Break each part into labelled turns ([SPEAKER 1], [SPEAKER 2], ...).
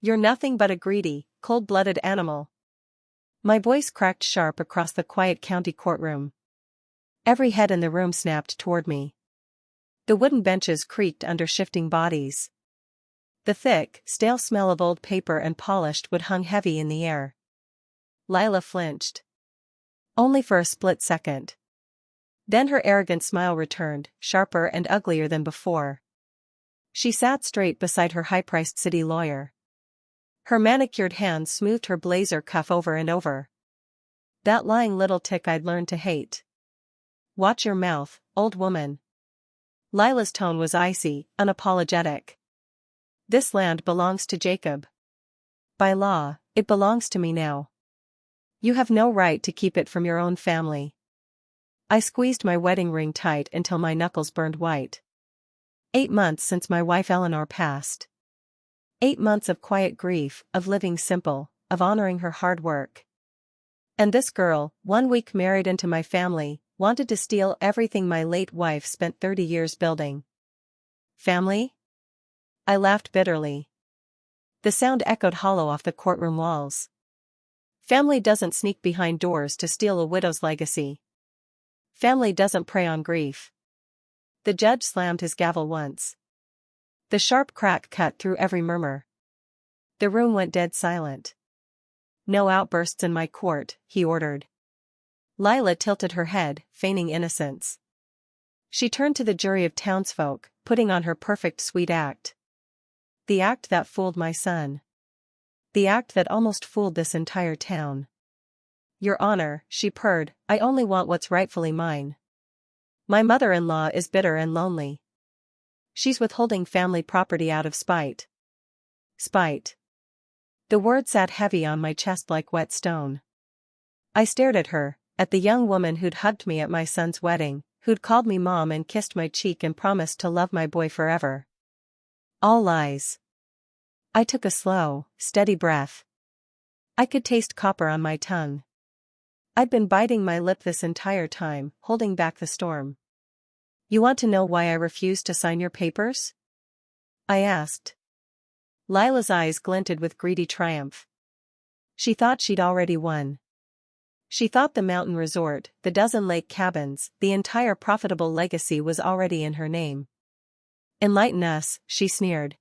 [SPEAKER 1] You're nothing but a greedy, cold-blooded animal. My voice cracked sharp across the quiet county courtroom. Every head in the room snapped toward me. The wooden benches creaked under shifting bodies. The thick, stale smell of old paper and polished wood hung heavy in the air. Lila flinched. Only for a split second. Then her arrogant smile returned, sharper and uglier than before. She sat straight beside her high-priced city lawyer. Her manicured hands smoothed her blazer cuff over and over. That lying little tick I'd learned to hate. Watch your mouth, old woman. Lila's tone was icy, unapologetic. This land belongs to Jacob. By law, it belongs to me now. You have no right to keep it from your own family. I squeezed my wedding ring tight until my knuckles burned white. 8 months since my wife Eleanor passed. 8 months of quiet grief, of living simple, of honoring her hard work. And this girl, 1 week married into my family, wanted to steal everything my late wife spent 30 years building. Family? I laughed bitterly. The sound echoed hollow off the courtroom walls. Family doesn't sneak behind doors to steal a widow's legacy. Family doesn't prey on grief. The judge slammed his gavel once. The sharp crack cut through every murmur. The room went dead silent. No outbursts in my court, he ordered. Lila tilted her head, feigning innocence. She turned to the jury of townsfolk, putting on her perfect sweet act. The act that fooled my son. The act that almost fooled this entire town. Your Honor, she purred, I only want what's rightfully mine. My mother-in-law is bitter and lonely. She's withholding family property out of spite. Spite. The word sat heavy on my chest like wet stone. I stared at her, at the young woman who'd hugged me at my son's wedding, who'd called me mom and kissed my cheek and promised to love my boy forever. All lies. I took a slow, steady breath. I could taste copper on my tongue. I'd been biting my lip this entire time, holding back the storm. You want to know why I refused to sign your papers? I asked. Lila's eyes glinted with greedy triumph. She thought she'd already won. She thought the mountain resort, the dozen lake cabins, the entire profitable legacy was already in her name. Enlighten us, she sneered.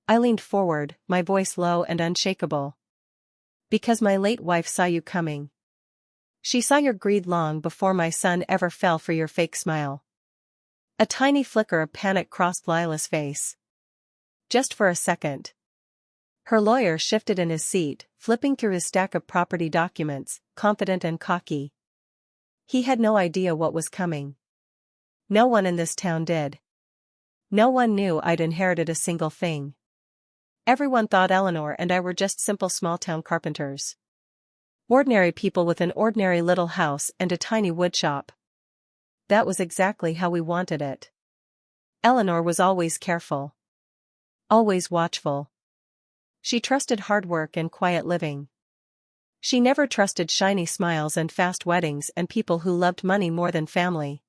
[SPEAKER 1] I leaned forward, my voice low and unshakable. Because my late wife saw you coming. She saw your greed long before my son ever fell for your fake smile. A tiny flicker of panic crossed Lila's face. Just for a second. Her lawyer shifted in his seat, flipping through his stack of property documents, confident and cocky. He had no idea what was coming. No one in this town did. No one knew I'd inherited a single thing. Everyone thought Eleanor and I were just simple small-town carpenters. Ordinary people with an ordinary little house and a tiny woodshop. That was exactly how we wanted it. Eleanor was always careful. Always watchful. She trusted hard work and quiet living. She never trusted shiny smiles and fast weddings and people who loved money more than family.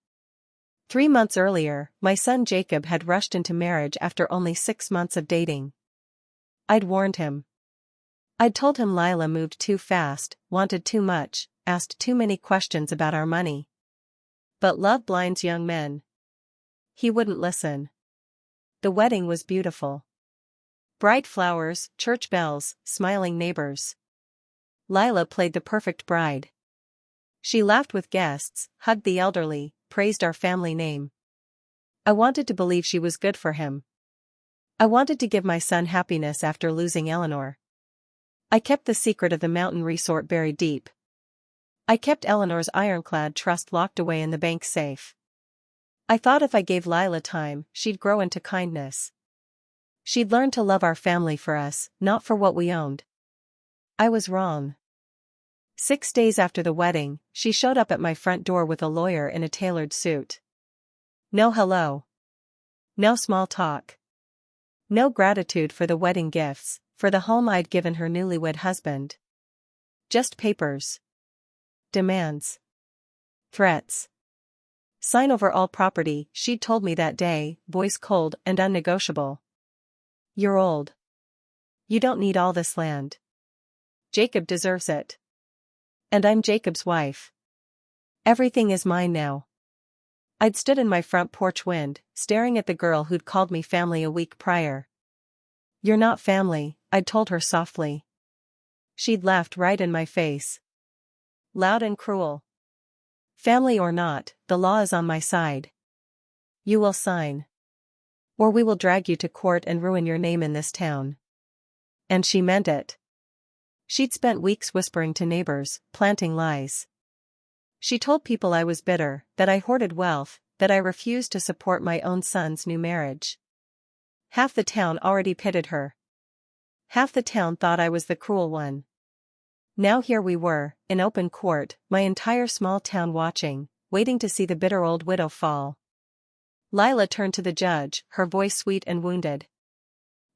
[SPEAKER 1] 3 months earlier, my son Jacob had rushed into marriage after only 6 months of dating. I'd warned him. I'd told him Lila moved too fast, wanted too much, asked too many questions about our money. But love blinds young men. He wouldn't listen. The wedding was beautiful. Bright flowers, church bells, smiling neighbors. Lila played the perfect bride. She laughed with guests, hugged the elderly, praised our family name. I wanted to believe she was good for him. I wanted to give my son happiness after losing Eleanor. I kept the secret of the mountain resort buried deep. I kept Eleanor's ironclad trust locked away in the bank safe. I thought if I gave Lila time, she'd grow into kindness. She'd learn to love our family for us, not for what we owned. I was wrong. 6 days after the wedding, she showed up at my front door with a lawyer in a tailored suit. No hello. No small talk. No gratitude for the wedding gifts, for the home I'd given her newlywed husband. Just papers. Demands. Threats. Sign over all property, she'd told me that day, voice cold and unnegotiable. You're old. You don't need all this land. Jacob deserves it. And I'm Jacob's wife. Everything is mine now. I'd stood in my front porch wind, staring at the girl who'd called me family a week prior. You're not family, I'd told her softly. She'd laughed right in my face. Loud and cruel. Family or not, the law is on my side. You will sign. Or we will drag you to court and ruin your name in this town. And she meant it. She'd spent weeks whispering to neighbors, planting lies. She told people I was bitter, that I hoarded wealth, that I refused to support my own son's new marriage. Half the town already pitied her. Half the town thought I was the cruel one. Now here we were, in open court, my entire small town watching, waiting to see the bitter old widow fall. Lila turned to the judge, her voice sweet and wounded.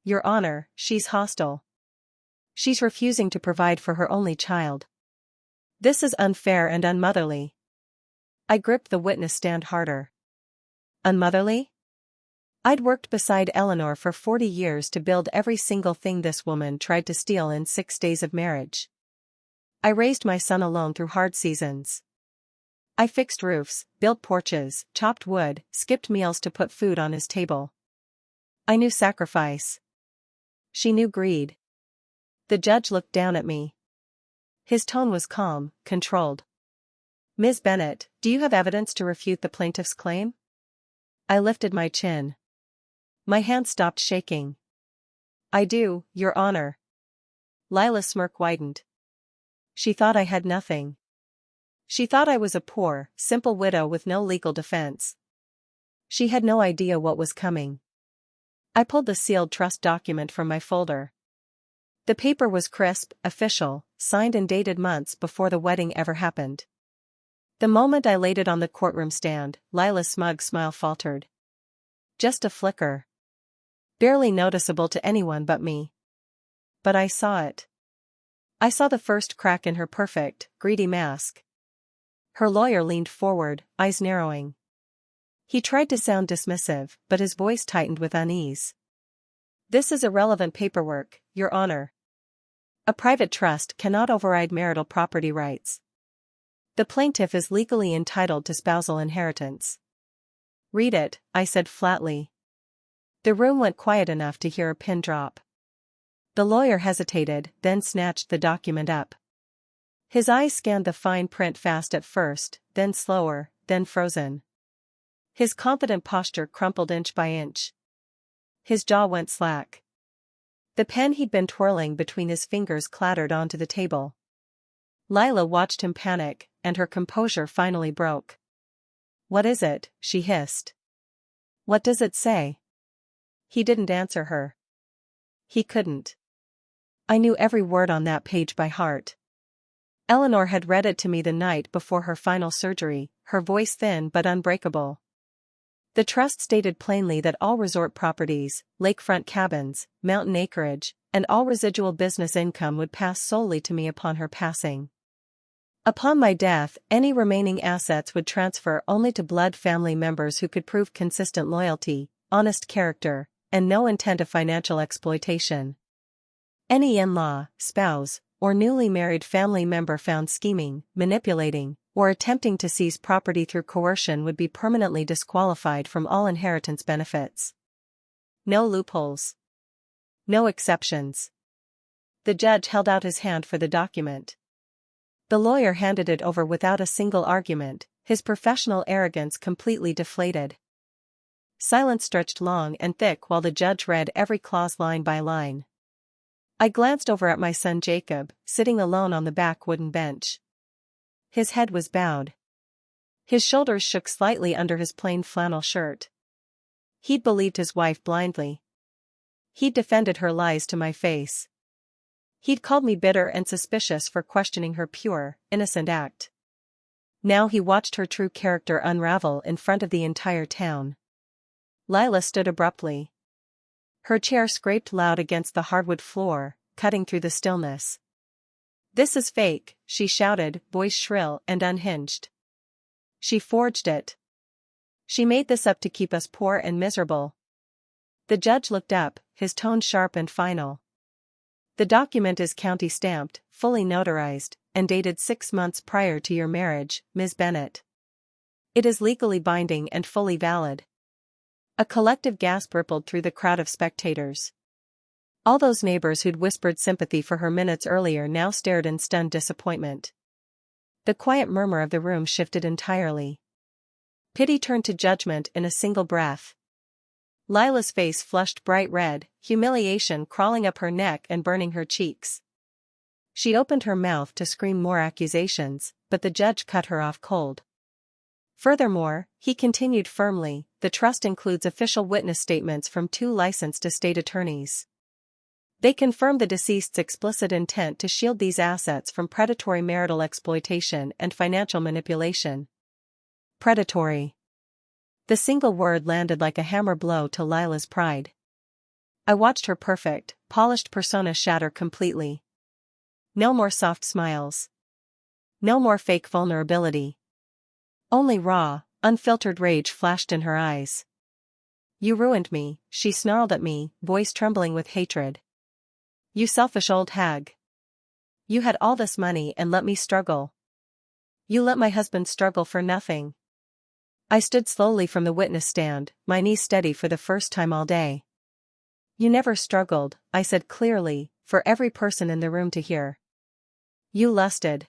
[SPEAKER 1] Your Honor, she's hostile. She's refusing to provide for her only child. This is unfair and unmotherly. I gripped the witness stand harder. Unmotherly? I'd worked beside Eleanor for 40 years to build every single thing this woman tried to steal in 6 days of marriage. I raised my son alone through hard seasons. I fixed roofs, built porches, chopped wood, skipped meals to put food on his table. I knew sacrifice. She knew greed. The judge looked down at me. His tone was calm, controlled. Ms. Bennett, do you have evidence to refute the plaintiff's claim? I lifted my chin. My hand stopped shaking. I do, Your Honor. Lila's smirk widened. She thought I had nothing. She thought I was a poor, simple widow with no legal defense. She had no idea what was coming. I pulled the sealed trust document from my folder. The paper was crisp, official, signed and dated months before the wedding ever happened. The moment I laid it on the courtroom stand, Lila's smug smile faltered. Just a flicker. Barely noticeable to anyone but me. But I saw it. I saw the first crack in her perfect, greedy mask. Her lawyer leaned forward, eyes narrowing. He tried to sound dismissive, but his voice tightened with unease. This is irrelevant paperwork, Your Honor. A private trust cannot override marital property rights. The plaintiff is legally entitled to spousal inheritance. Read it, I said flatly. The room went quiet enough to hear a pin drop. The lawyer hesitated, then snatched the document up. His eyes scanned the fine print fast at first, then slower, then frozen. His confident posture crumpled inch by inch. His jaw went slack. The pen he'd been twirling between his fingers clattered onto the table. Lila watched him panic, and her composure finally broke. What is it? She hissed. What does it say? He didn't answer her. He couldn't. I knew every word on that page by heart. Eleanor had read it to me the night before her final surgery, her voice thin but unbreakable. The trust stated plainly that all resort properties, lakefront cabins, mountain acreage, and all residual business income would pass solely to me upon her passing. Upon my death, any remaining assets would transfer only to blood family members who could prove consistent loyalty, honest character, and no intent of financial exploitation. Any in-law, spouse, or newly married family member found scheming, manipulating, or attempting to seize property through coercion would be permanently disqualified from all inheritance benefits. No loopholes. No exceptions. The judge held out his hand for the document. The lawyer handed it over without a single argument, his professional arrogance completely deflated. Silence stretched long and thick while the judge read every clause line by line. I glanced over at my son Jacob, sitting alone on the back wooden bench. His head was bowed. His shoulders shook slightly under his plain flannel shirt. He'd believed his wife blindly. He'd defended her lies to my face. He'd called me bitter and suspicious for questioning her pure, innocent act. Now he watched her true character unravel in front of the entire town. Lila stood abruptly. Her chair scraped loud against the hardwood floor, cutting through the stillness. "This is fake," she shouted, voice shrill and unhinged. "She forged it. She made this up to keep us poor and miserable." The judge looked up, his tone sharp and final. The document is county-stamped, fully notarized, and dated 6 months prior to your marriage, Ms. Bennet. It is legally binding and fully valid." A collective gasp rippled through the crowd of spectators. All those neighbors who'd whispered sympathy for her minutes earlier now stared in stunned disappointment. The quiet murmur of the room shifted entirely. Pity turned to judgment in a single breath. Lila's face flushed bright red, humiliation crawling up her neck and burning her cheeks. She opened her mouth to scream more accusations, but the judge cut her off cold. Furthermore, he continued firmly, the trust includes official witness statements from 2 licensed estate attorneys. They confirm the deceased's explicit intent to shield these assets from predatory marital exploitation and financial manipulation. Predatory. The single word landed like a hammer blow to Lila's pride. I watched her perfect, polished persona shatter completely. No more soft smiles. No more fake vulnerability. Only raw, unfiltered rage flashed in her eyes. "You ruined me," she snarled at me, voice trembling with hatred. "You selfish old hag. You had all this money and let me struggle. You let my husband struggle for nothing." I stood slowly from the witness stand, my knees steady for the first time all day. "You never struggled," I said clearly, for every person in the room to hear. "You lusted.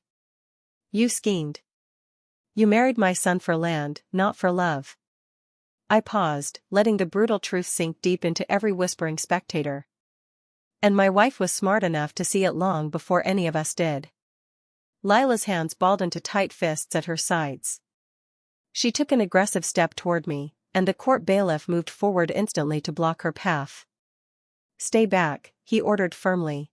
[SPEAKER 1] You schemed. You married my son for land, not for love." I paused, letting the brutal truth sink deep into every whispering spectator. "And my wife was smart enough to see it long before any of us did." Lila's hands balled into tight fists at her sides. She took an aggressive step toward me, and the court bailiff moved forward instantly to block her path. "Stay back," he ordered firmly.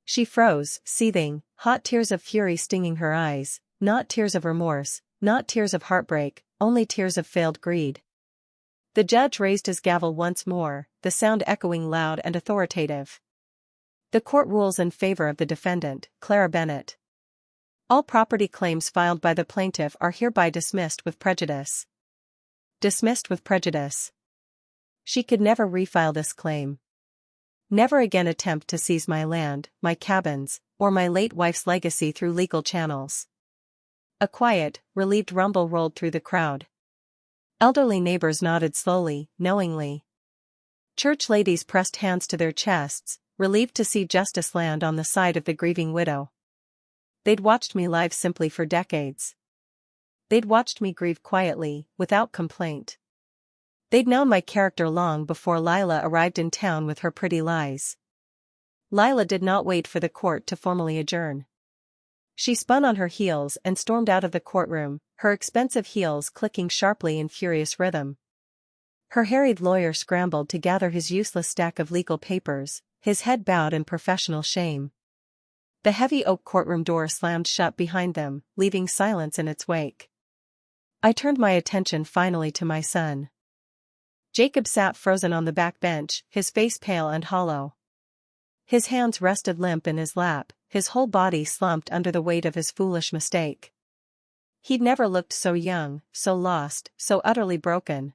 [SPEAKER 1] She froze, seething, hot tears of fury stinging her eyes, not tears of remorse, not tears of heartbreak, only tears of failed greed. The judge raised his gavel once more, the sound echoing loud and authoritative. "The court rules in favor of the defendant, Clara Bennet. All property claims filed by the plaintiff are hereby dismissed with prejudice." Dismissed with prejudice. She could never refile this claim. Never again attempt to seize my land, my cabins, or my late wife's legacy through legal channels. A quiet, relieved rumble rolled through the crowd. Elderly neighbors nodded slowly, knowingly. Church ladies pressed hands to their chests, relieved to see justice land on the side of the grieving widow. They'd watched me live simply for decades. They'd watched me grieve quietly, without complaint. They'd known my character long before Lila arrived in town with her pretty lies. Lila did not wait for the court to formally adjourn. She spun on her heels and stormed out of the courtroom, her expensive heels clicking sharply in furious rhythm. Her harried lawyer scrambled to gather his useless stack of legal papers, his head bowed in professional shame. The heavy oak courtroom door slammed shut behind them, leaving silence in its wake. I turned my attention finally to my son. Jacob sat frozen on the back bench, his face pale and hollow. His hands rested limp in his lap, his whole body slumped under the weight of his foolish mistake. He'd never looked so young, so lost, so utterly broken.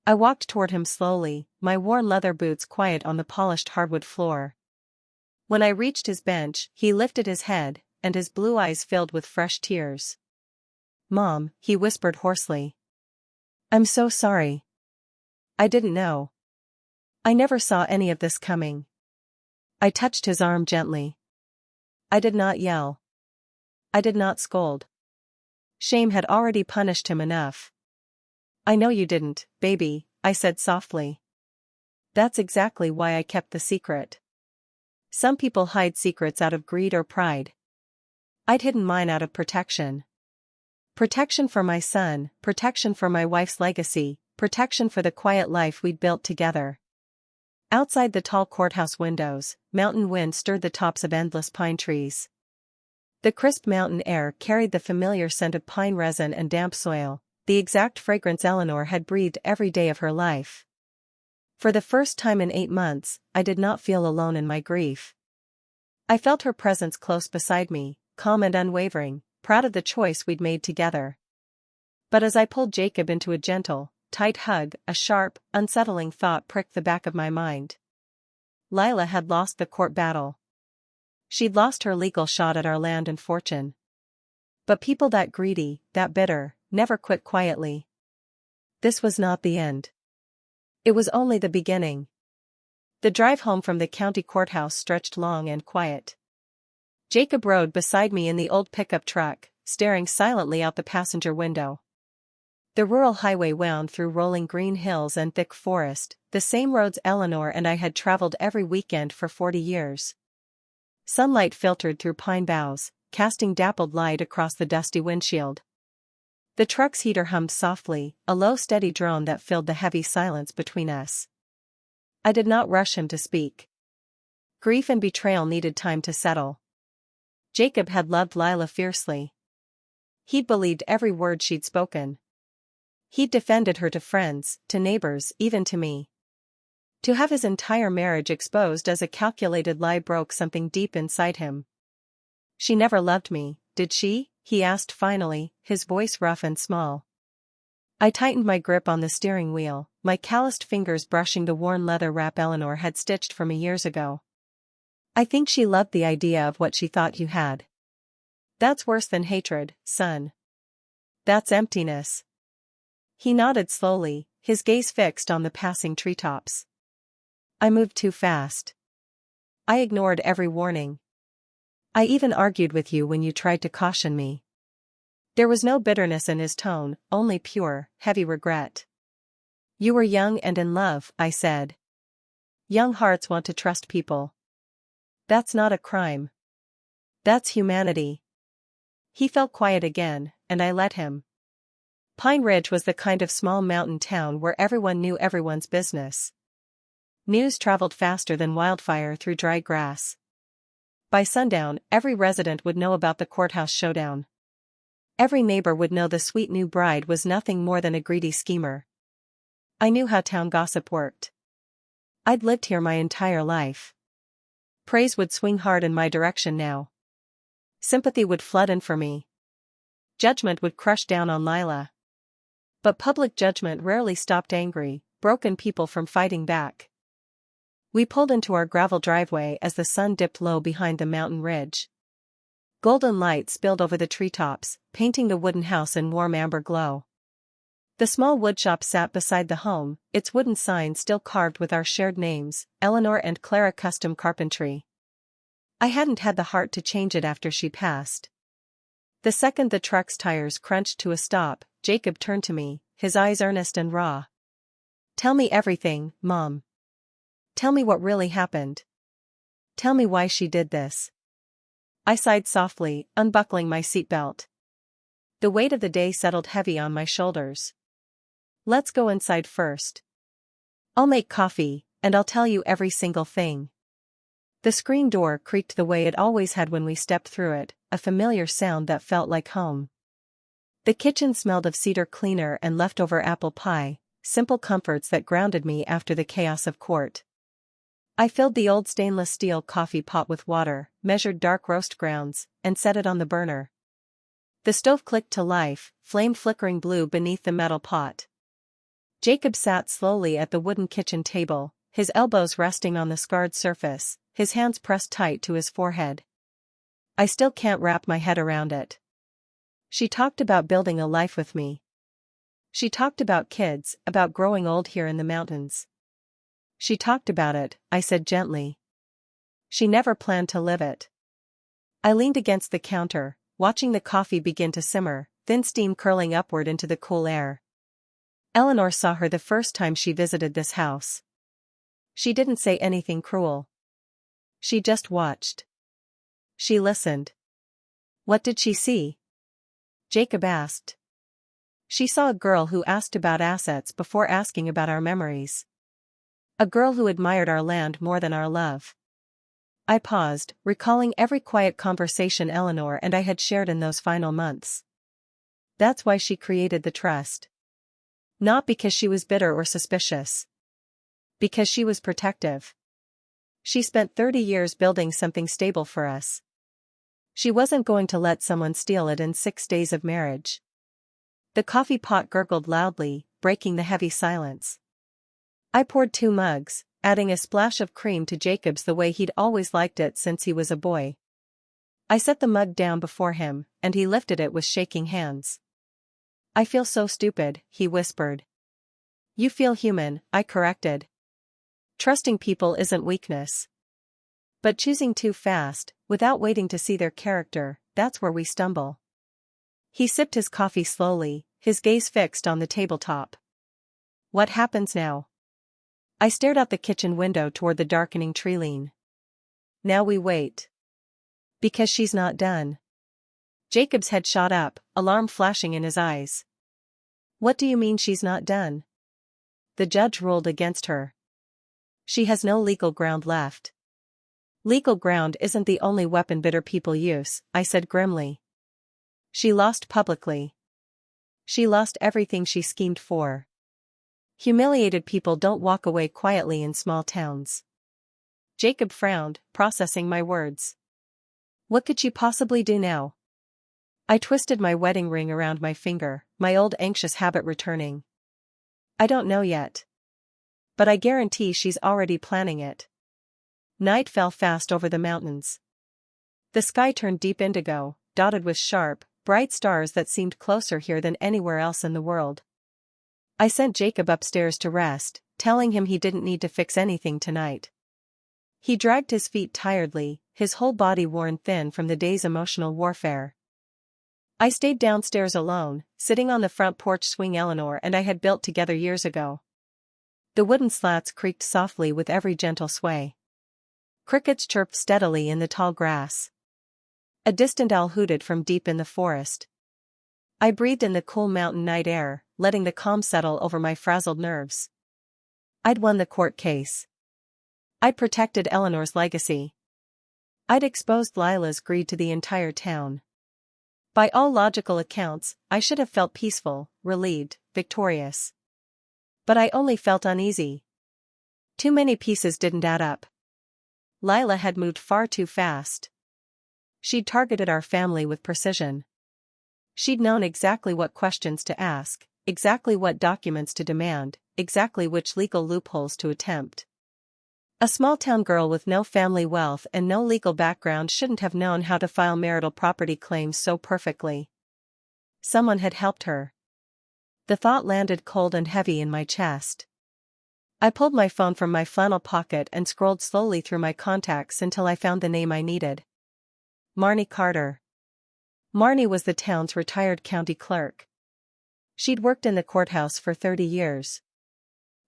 [SPEAKER 1] I walked toward him slowly, my worn leather boots quiet on the polished hardwood floor. When I reached his bench, he lifted his head, and his blue eyes filled with fresh tears. "Mom," he whispered hoarsely. "I'm so sorry. I didn't know. I never saw any of this coming." I touched his arm gently. I did not yell. I did not scold. Shame had already punished him enough. "I know you didn't, baby," I said softly. "That's exactly why I kept the secret. Some people hide secrets out of greed or pride. I'd hidden mine out of protection. Protection for my son, protection for my wife's legacy, protection for the quiet life we'd built together." Outside the tall courthouse windows, mountain wind stirred the tops of endless pine trees. The crisp mountain air carried the familiar scent of pine resin and damp soil, the exact fragrance Eleanor had breathed every day of her life. For the first time in 8 months, I did not feel alone in my grief. I felt her presence close beside me, calm and unwavering, proud of the choice we'd made together. But as I pulled Jacob into a gentle, tight hug, a sharp, unsettling thought pricked the back of my mind. Lila had lost the court battle. She'd lost her legal shot at our land and fortune. But people that greedy, that bitter, never quit quietly. This was not the end. It was only the beginning. The drive home from the county courthouse stretched long and quiet. Jacob rode beside me in the old pickup truck, staring silently out the passenger window. The rural highway wound through rolling green hills and thick forest, the same roads Eleanor and I had traveled every weekend for 40 years. Sunlight filtered through pine boughs, casting dappled light across the dusty windshield. The truck's heater hummed softly, a low steady drone that filled the heavy silence between us. I did not rush him to speak. Grief and betrayal needed time to settle. Jacob had loved Lila fiercely. He'd believed every word she'd spoken. He'd defended her to friends, to neighbors, even to me. To have his entire marriage exposed as a calculated lie broke something deep inside him. "She never loved me, did she?" he asked finally, his voice rough and small. I tightened my grip on the steering wheel, my calloused fingers brushing the worn leather wrap Eleanor had stitched for me years ago. "I think she loved the idea of what she thought you had. That's worse than hatred, son. That's emptiness." He nodded slowly, his gaze fixed on the passing treetops. "I moved too fast. I ignored every warning. I even argued with you when you tried to caution me." There was no bitterness in his tone, only pure, heavy regret. "You were young and in love," I said. "Young hearts want to trust people. That's not a crime. That's humanity." He fell quiet again, and I let him. Pine Ridge was the kind of small mountain town where everyone knew everyone's business. News traveled faster than wildfire through dry grass. By sundown, every resident would know about the courthouse showdown. Every neighbor would know the sweet new bride was nothing more than a greedy schemer. I knew how town gossip worked. I'd lived here my entire life. Praise would swing hard in my direction now. Sympathy would flood in for me. Judgment would crush down on Lila. But public judgment rarely stopped angry, broken people from fighting back. We pulled into our gravel driveway as the sun dipped low behind the mountain ridge. Golden light spilled over the treetops, painting the wooden house in warm amber glow. The small woodshop sat beside the home, its wooden sign still carved with our shared names, Eleanor and Clara Custom Carpentry. I hadn't had the heart to change it after she passed. The second the truck's tires crunched to a stop, Jacob turned to me, his eyes earnest and raw. "Tell me everything, Mom. Tell me what really happened. Tell me why she did this." I sighed softly, unbuckling my seatbelt. The weight of the day settled heavy on my shoulders. "Let's go inside first. I'll make coffee, and I'll tell you every single thing." The screen door creaked the way it always had when we stepped through it, a familiar sound that felt like home. The kitchen smelled of cedar cleaner and leftover apple pie, simple comforts that grounded me after the chaos of court. I filled the old stainless steel coffee pot with water, measured dark roast grounds, and set it on the burner. The stove clicked to life, flame flickering blue beneath the metal pot. Jacob sat slowly at the wooden kitchen table, his elbows resting on the scarred surface, his hands pressed tight to his forehead. I still can't wrap my head around it. She talked about building a life with me. She talked about kids, about growing old here in the mountains. She talked about it, I said gently. She never planned to live it. I leaned against the counter, watching the coffee begin to simmer, thin steam curling upward into the cool air. Eleanor saw her the first time she visited this house. She didn't say anything cruel. She just watched. She listened. "What did she see?" Jacob asked. "She saw a girl who asked about assets before asking about our memories. A girl who admired our land more than our love." I paused, recalling every quiet conversation Eleanor and I had shared in those final months. That's why she created the trust. Not because she was bitter or suspicious. Because she was protective. She spent 30 years building something stable for us. She wasn't going to let someone steal it in 6 days of marriage. The coffee pot gurgled loudly, breaking the heavy silence. I poured 2 mugs, adding a splash of cream to Jacob's the way he'd always liked it since he was a boy. I set the mug down before him, and he lifted it with shaking hands. "I feel so stupid," he whispered. "You feel human," I corrected. "Trusting people isn't weakness. But choosing too fast, without waiting to see their character, that's where we stumble." He sipped his coffee slowly, his gaze fixed on the tabletop. "What happens now?" I stared out the kitchen window toward the darkening treeline. "Now we wait. Because she's not done." Jacob's head shot up, alarm flashing in his eyes. "What do you mean she's not done?" "The judge ruled against her. She has no legal ground left." "Legal ground isn't the only weapon bitter people use," I said grimly. "She lost publicly. She lost everything she schemed for. Humiliated people don't walk away quietly in small towns." Jacob frowned, processing my words. "What could she possibly do now?" I twisted my wedding ring around my finger, my old anxious habit returning. "I don't know yet. But I guarantee she's already planning it." Night fell fast over the mountains. The sky turned deep indigo, dotted with sharp, bright stars that seemed closer here than anywhere else in the world. I sent Jacob upstairs to rest, telling him he didn't need to fix anything tonight. He dragged his feet tiredly, his whole body worn thin from the day's emotional warfare. I stayed downstairs alone, sitting on the front porch swing Eleanor and I had built together years ago. The wooden slats creaked softly with every gentle sway. Crickets chirped steadily in the tall grass. A distant owl hooted from deep in the forest. I breathed in the cool mountain night air, letting the calm settle over my frazzled nerves. I'd won the court case. I'd protected Eleanor's legacy. I'd exposed Lila's greed to the entire town. By all logical accounts, I should have felt peaceful, relieved, victorious. But I only felt uneasy. Too many pieces didn't add up. Lila had moved far too fast. She'd targeted our family with precision. She'd known exactly what questions to ask, exactly what documents to demand, exactly which legal loopholes to attempt. A small-town girl with no family wealth and no legal background shouldn't have known how to file marital property claims so perfectly. Someone had helped her. The thought landed cold and heavy in my chest. I pulled my phone from my flannel pocket and scrolled slowly through my contacts until I found the name I needed. Marnie Carter. Marnie was the town's retired county clerk. She'd worked in the courthouse for 30 years.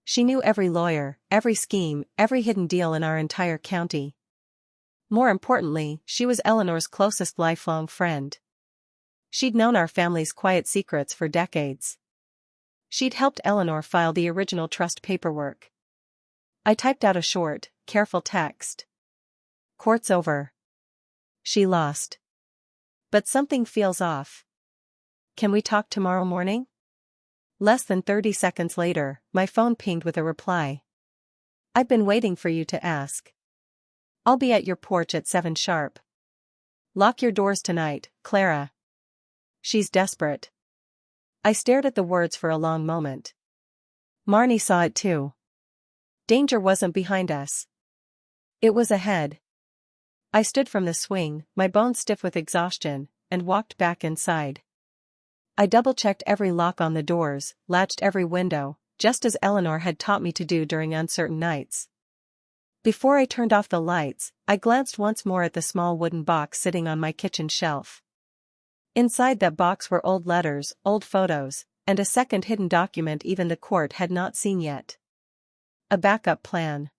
[SPEAKER 1] She knew every lawyer, every scheme, every hidden deal in our entire county. More importantly, she was Eleanor's closest lifelong friend. She'd known our family's quiet secrets for decades. She'd helped Eleanor file the original trust paperwork. I typed out a short, careful text. "Court's over. She lost. But something feels off. Can we talk tomorrow morning?" Less than 30 seconds later, my phone pinged with a reply. "I've been waiting for you to ask. I'll be at your porch at 7 sharp. Lock your doors tonight, Clara." She's desperate. I stared at the words for a long moment. Marnie saw it too. Danger wasn't behind us. It was ahead. I stood from the swing, my bones stiff with exhaustion, and walked back inside. I double-checked every lock on the doors, latched every window, just as Eleanor had taught me to do during uncertain nights. Before I turned off the lights, I glanced once more at the small wooden box sitting on my kitchen shelf. Inside that box were old letters, old photos, and a second hidden document even the court had not seen yet. A backup plan.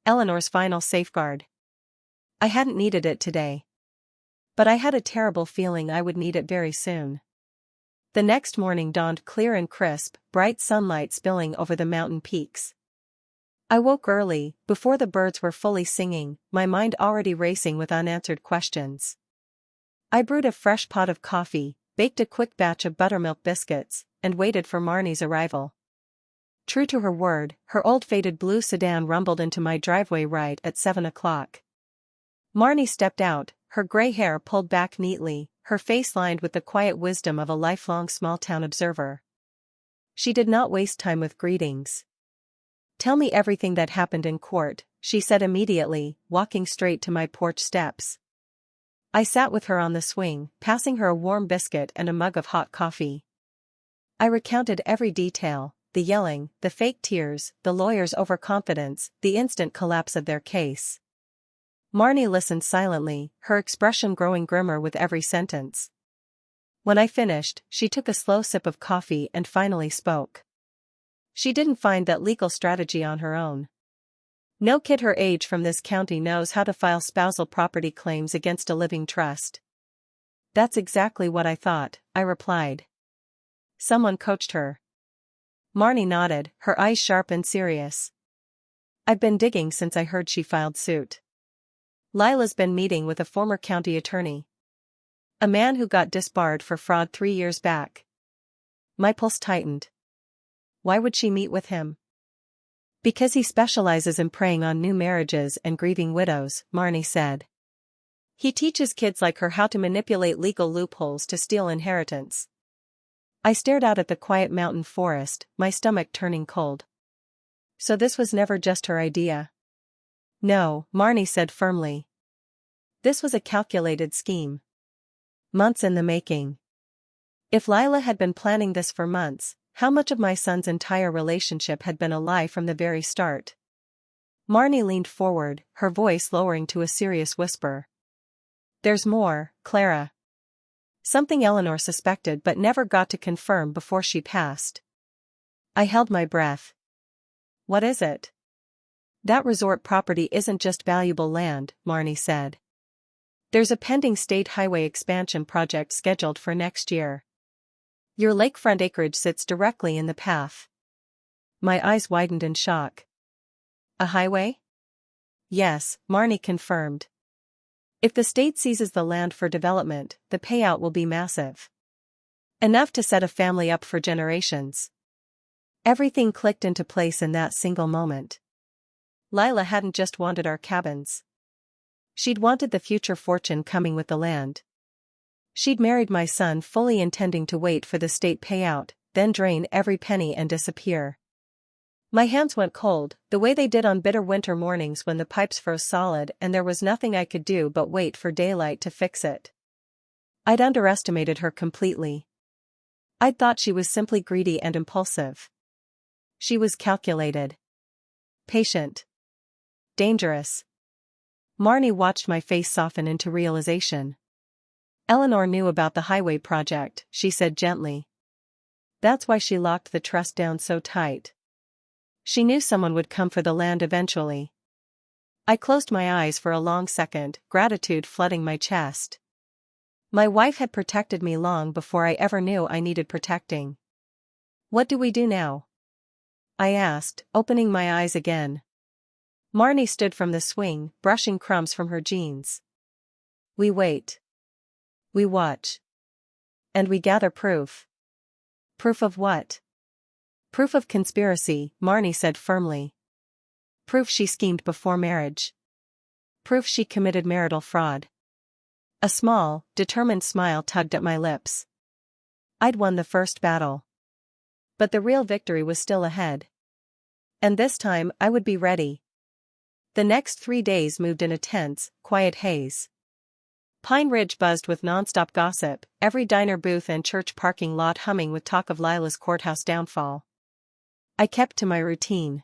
[SPEAKER 1] Eleanor's final safeguard. I hadn't needed it today. But I had a terrible feeling I would need it very soon. The next morning dawned clear and crisp, bright sunlight spilling over the mountain peaks. I woke early, before the birds were fully singing, my mind already racing with unanswered questions. I brewed a fresh pot of coffee, baked a quick batch of buttermilk biscuits, and waited for Marnie's arrival. True to her word, her old faded blue sedan rumbled into my driveway right at 7 o'clock. Marnie stepped out, her gray hair pulled back neatly, her face lined with the quiet wisdom of a lifelong small-town observer. She did not waste time with greetings. Tell me everything that happened in court, she said immediately, walking straight to my porch steps. I sat with her on the swing, passing her a warm biscuit and a mug of hot coffee. I recounted every detail, the yelling, the fake tears, the lawyer's overconfidence, the instant collapse of their case. Marnie listened silently, her expression growing grimmer with every sentence. When I finished, she took a slow sip of coffee and finally spoke. She didn't find that legal strategy on her own. No kid her age from this county knows how to file spousal property claims against a living trust. That's exactly what I thought, I replied. Someone coached her. Marnie nodded, her eyes sharp and serious. I've been digging since I heard she filed suit. Lila's been meeting with a former county attorney. A man who got disbarred for fraud 3 years back. My pulse tightened. Why would she meet with him? Because he specializes in preying on new marriages and grieving widows, Marnie said. He teaches kids like her how to manipulate legal loopholes to steal inheritance. I stared out at the quiet mountain forest, my stomach turning cold. So this was never just her idea. No, Marnie said firmly. This was a calculated scheme. Months in the making. If Lila had been planning this for months, how much of my son's entire relationship had been a lie from the very start? Marnie leaned forward, her voice lowering to a serious whisper. There's more, Clara. Something Eleanor suspected but never got to confirm before she passed. I held my breath. What is it? That resort property isn't just valuable land, Marnie said. There's a pending state highway expansion project scheduled for next year. Your lakefront acreage sits directly in the path. My eyes widened in shock. A highway? Yes, Marnie confirmed. If the state seizes the land for development, the payout will be massive. Enough to set a family up for generations. Everything clicked into place in that single moment. Lila hadn't just wanted our cabins. She'd wanted the future fortune coming with the land. She'd married my son fully intending to wait for the state payout, then drain every penny and disappear. My hands went cold, the way they did on bitter winter mornings when the pipes froze solid and there was nothing I could do but wait for daylight to fix it. I'd underestimated her completely. I'd thought she was simply greedy and impulsive. She was calculated. Patient. Dangerous. Marnie watched my face soften into realization. Eleanor knew about the highway project, she said gently. That's why she locked the trust down so tight. She knew someone would come for the land eventually. I closed my eyes for a long second, gratitude flooding my chest. My wife had protected me long before I ever knew I needed protecting. What do we do now? I asked, opening my eyes again. Marnie stood from the swing, brushing crumbs from her jeans. We wait. We watch. And we gather proof. Proof of what? Proof of conspiracy, Marnie said firmly. Proof she schemed before marriage. Proof she committed marital fraud. A small, determined smile tugged at my lips. I'd won the first battle. But the real victory was still ahead. And this time I would be ready. The next 3 days moved in a tense, quiet haze. Pine Ridge buzzed with nonstop gossip, every diner booth and church parking lot humming with talk of Lila's courthouse downfall. I kept to my routine.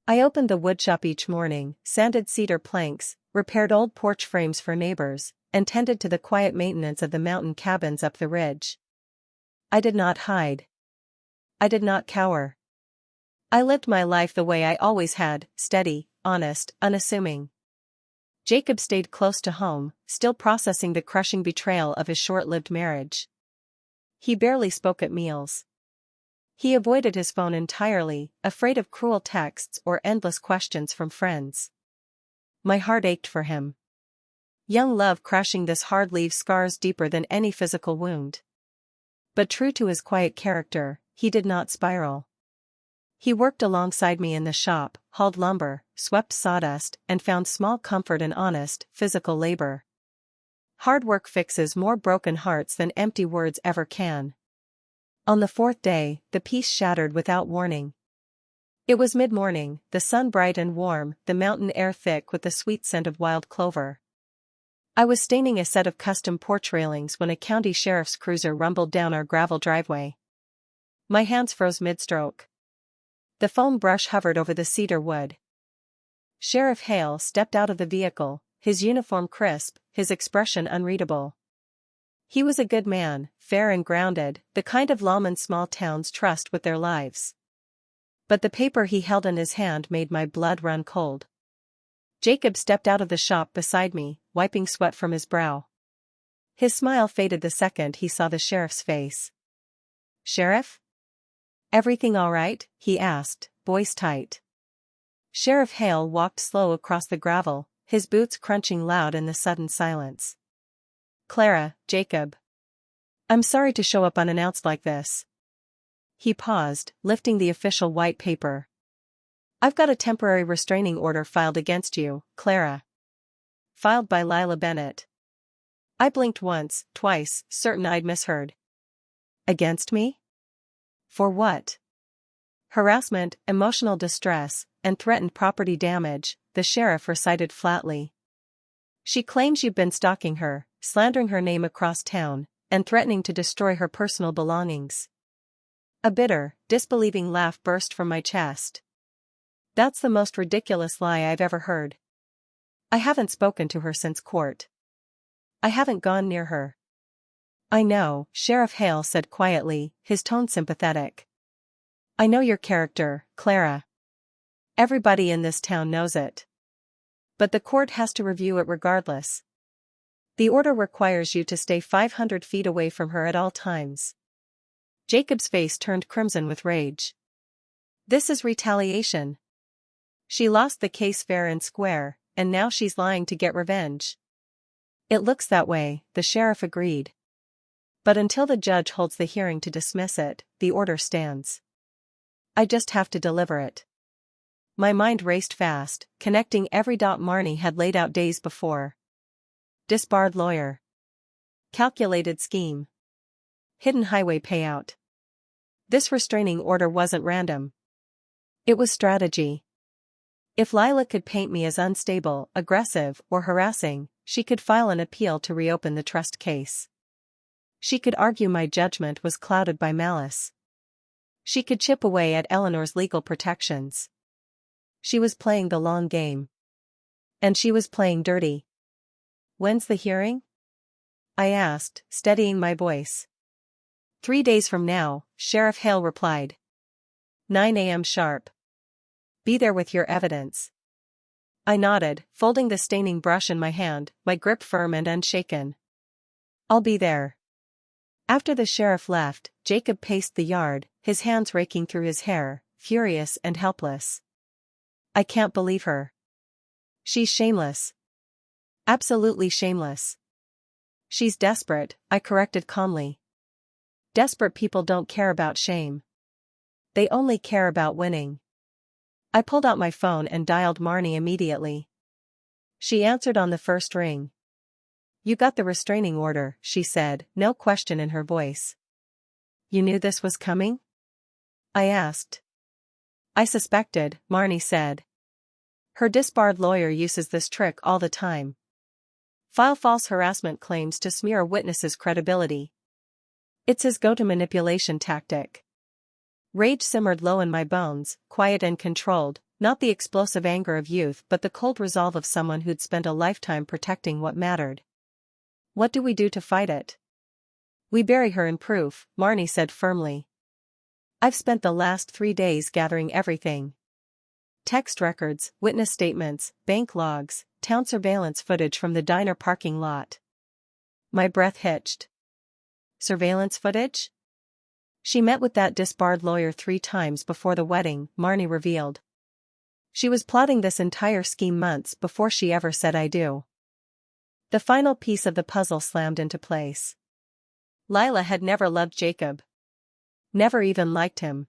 [SPEAKER 1] I opened the woodshop each morning, sanded cedar planks, repaired old porch frames for neighbors, and tended to the quiet maintenance of the mountain cabins up the ridge. I did not hide. I did not cower. I lived my life the way I always had, steady, honest, unassuming. Jacob stayed close to home, still processing the crushing betrayal of his short-lived marriage. He barely spoke at meals. He avoided his phone entirely, afraid of cruel texts or endless questions from friends. My heart ached for him. Young love crashing this hard leaves scars deeper than any physical wound. But true to his quiet character, he did not spiral. He worked alongside me in the shop, hauled lumber, swept sawdust, and found small comfort in honest, physical labor. Hard work fixes more broken hearts than empty words ever can. On the 4th day, the peace shattered without warning. It was mid-morning, the sun bright and warm, the mountain air thick with the sweet scent of wild clover. I was staining a set of custom porch railings when a county sheriff's cruiser rumbled down our gravel driveway. My hands froze mid-stroke. The foam brush hovered over the cedar wood. Sheriff Hale stepped out of the vehicle, his uniform crisp, his expression unreadable. He was a good man, fair and grounded, the kind of lawman small towns trust with their lives. But the paper he held in his hand made my blood run cold. Jacob stepped out of the shop beside me, wiping sweat from his brow. His smile faded the second he saw the sheriff's face. "Sheriff? Everything all right?" he asked, voice tight. Sheriff Hale walked slow across the gravel, his boots crunching loud in the sudden silence. "Clara, Jacob. I'm sorry to show up unannounced like this." He paused, lifting the official white paper. "I've got a temporary restraining order filed against you, Clara." "Filed by Lila Bennett." I blinked once, twice, certain I'd misheard. "Against me? For what?" "Harassment, emotional distress, and threatened property damage," the sheriff recited flatly. "She claims you've been stalking her, slandering her name across town, and threatening to destroy her personal belongings." A bitter, disbelieving laugh burst from my chest. "That's the most ridiculous lie I've ever heard. I haven't spoken to her since court. I haven't gone near her." "I know," Sheriff Hale said quietly, his tone sympathetic. "I know your character, Clara. Everybody in this town knows it. But the court has to review it regardless. The order requires you to stay 500 feet away from her at all times." Jacob's face turned crimson with rage. "This is retaliation. She lost the case fair and square, and now she's lying to get revenge." "It looks that way," the sheriff agreed. "But until the judge holds the hearing to dismiss it, the order stands. I just have to deliver it." My mind raced fast, connecting every dot Marnie had laid out days before. Disbarred lawyer. Calculated scheme. Hidden highway payout. This restraining order wasn't random. It was strategy. If Lila could paint me as unstable, aggressive, or harassing, she could file an appeal to reopen the trust case. She could argue my judgment was clouded by malice. She could chip away at Eleanor's legal protections. She was playing the long game. And she was playing dirty. "When's the hearing?" I asked, steadying my voice. 3 days from now," Sheriff Hale replied. 9 a.m. sharp. Be there with your evidence." I nodded, folding the staining brush in my hand, my grip firm and unshaken. "I'll be there." After the sheriff left, Jacob paced the yard, his hands raking through his hair, furious and helpless. "I can't believe her. She's shameless. Absolutely shameless." "She's desperate," I corrected calmly. "Desperate people don't care about shame. They only care about winning." I pulled out my phone and dialed Marnie immediately. She answered on the first ring. "You got the restraining order," she said, no question in her voice. "You knew this was coming?" I asked. "I suspected," Marnie said. "Her disbarred lawyer uses this trick all the time. File false harassment claims to smear a witness's credibility. It's his go-to manipulation tactic." Rage simmered low in my bones, quiet and controlled, not the explosive anger of youth but the cold resolve of someone who'd spent a lifetime protecting what mattered. "What do we do to fight it?" "We bury her in proof," Marnie said firmly. "I've spent the last 3 days gathering everything. Text records, witness statements, bank logs, town surveillance footage from the diner parking lot." My breath hitched. "Surveillance footage?" "She met with that disbarred lawyer 3 times before the wedding," Marnie revealed. "She was plotting this entire scheme months before she ever said I do." The final piece of the puzzle slammed into place. Lila had never loved Jacob. Never even liked him.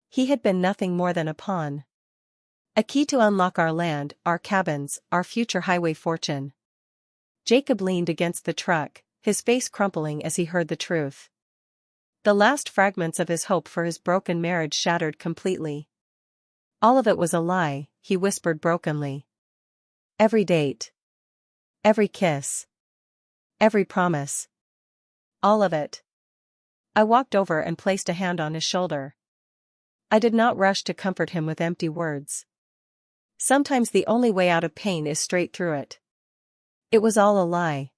[SPEAKER 1] He had been nothing more than a pawn. A key to unlock our land, our cabins, our future highway fortune. Jacob leaned against the truck, his face crumpling as he heard the truth. The last fragments of his hope for his broken marriage shattered completely. All of it was a lie, he whispered brokenly. Every date. Every kiss. Every promise. All of it. I walked over and placed a hand on his shoulder. I did not rush to comfort him with empty words. Sometimes the only way out of pain is straight through it. It was all a lie.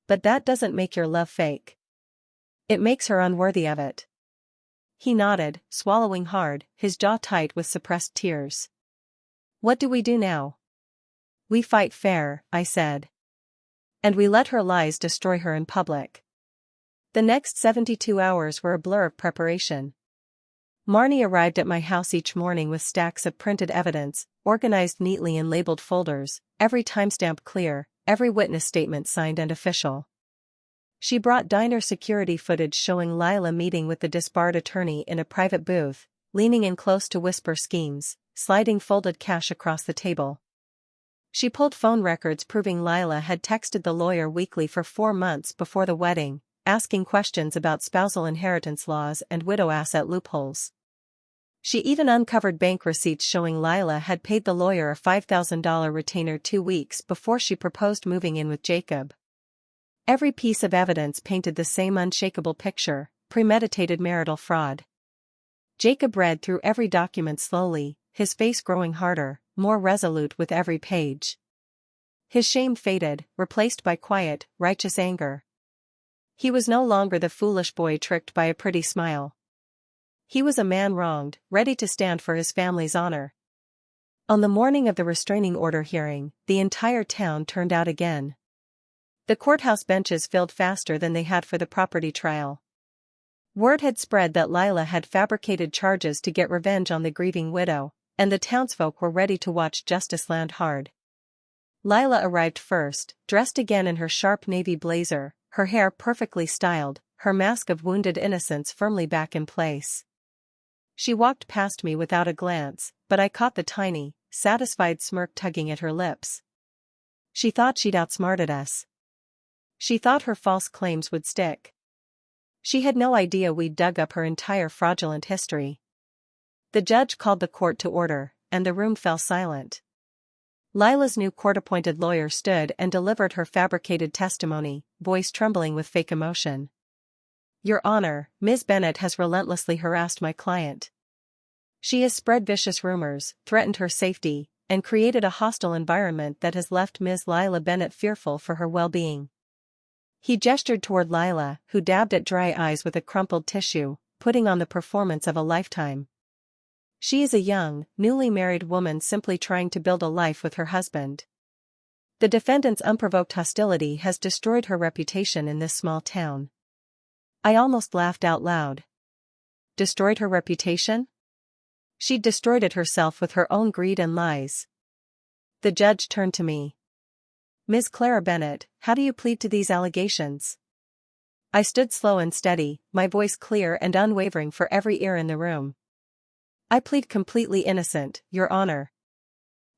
[SPEAKER 1] But that doesn't make your love fake. It makes her unworthy of it. He nodded, swallowing hard, his jaw tight with suppressed tears. What do we do now? We fight fair, I said. And we let her lies destroy her in public. The next 72 hours were a blur of preparation. Marnie arrived at my house each morning with stacks of printed evidence, organized neatly in labeled folders, every timestamp clear, every witness statement signed and official. She brought diner security footage showing Lila meeting with the disbarred attorney in a private booth, leaning in close to whisper schemes, sliding folded cash across the table. She pulled phone records proving Lila had texted the lawyer weekly for 4 months before the wedding, asking questions about spousal inheritance laws and widow asset loopholes. She even uncovered bank receipts showing Lila had paid the lawyer a $5,000 retainer 2 weeks before she proposed moving in with Jacob. Every piece of evidence painted the same unshakable picture: premeditated marital fraud. Jacob read through every document slowly, his face growing harder, more resolute with every page. His shame faded, replaced by quiet, righteous anger. He was no longer the foolish boy tricked by a pretty smile. He was a man wronged, ready to stand for his family's honor. On the morning of the restraining order hearing, the entire town turned out again. The courthouse benches filled faster than they had for the property trial. Word had spread that Lila had fabricated charges to get revenge on the grieving widow, and the townsfolk were ready to watch justice land hard. Lila arrived first, dressed again in her sharp navy blazer, her hair perfectly styled, her mask of wounded innocence firmly back in place. She walked past me without a glance, but I caught the tiny, satisfied smirk tugging at her lips. She thought she'd outsmarted us. She thought her false claims would stick. She had no idea we'd dug up her entire fraudulent history. The judge called the court to order, and the room fell silent. Lila's new court-appointed lawyer stood and delivered her fabricated testimony, voice trembling with fake emotion. Your Honor, Ms. Bennett has relentlessly harassed my client. She has spread vicious rumors, threatened her safety, and created a hostile environment that has left Ms. Lila Bennett fearful for her well-being. He gestured toward Lila, who dabbed at dry eyes with a crumpled tissue, putting on the performance of a lifetime. She is a young, newly married woman simply trying to build a life with her husband. The defendant's unprovoked hostility has destroyed her reputation in this small town. I almost laughed out loud. Destroyed her reputation? She'd destroyed it herself with her own greed and lies. The judge turned to me. Ms. Clara Bennett, how do you plead to these allegations? I stood slow and steady, my voice clear and unwavering for every ear in the room. I plead completely innocent, Your Honor.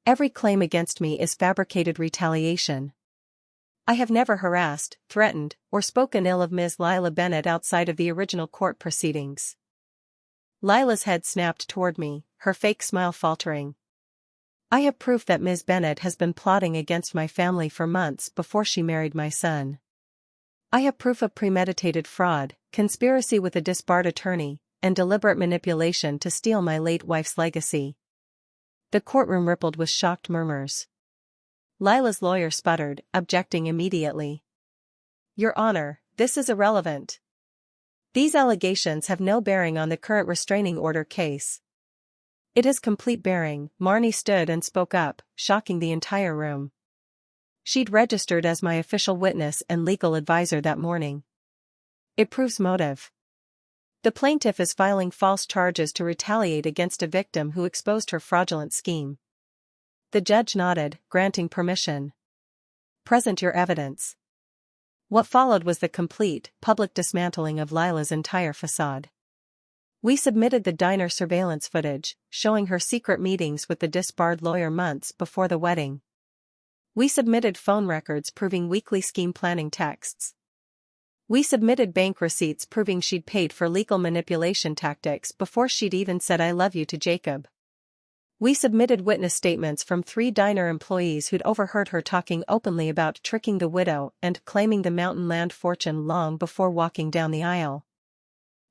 [SPEAKER 1] Every claim against me is fabricated retaliation. I have never harassed, threatened, or spoken ill of Ms. Lila Bennett outside of the original court proceedings. Lila's head snapped toward me, her fake smile faltering. I have proof that Ms. Bennett has been plotting against my family for months before she married my son. I have proof of premeditated fraud, conspiracy with a disbarred attorney, and deliberate manipulation to steal my late wife's legacy. The courtroom rippled with shocked murmurs. Lila's lawyer sputtered, objecting immediately. Your Honor, this is irrelevant. These allegations have no bearing on the current restraining order case. It has complete bearing. Marnie stood and spoke up, shocking the entire room. She'd registered as my official witness and legal advisor that morning. It proves motive. The plaintiff is filing false charges to retaliate against a victim who exposed her fraudulent scheme. The judge nodded, granting permission. Present your evidence. What followed was the complete, public dismantling of Lila's entire facade. We submitted the diner surveillance footage, showing her secret meetings with the disbarred lawyer months before the wedding. We submitted phone records proving weekly scheme planning texts. We submitted bank receipts proving she'd paid for legal manipulation tactics before she'd even said I love you to Jacob. We submitted witness statements from 3 diner employees who'd overheard her talking openly about tricking the widow and claiming the mountain land fortune long before walking down the aisle.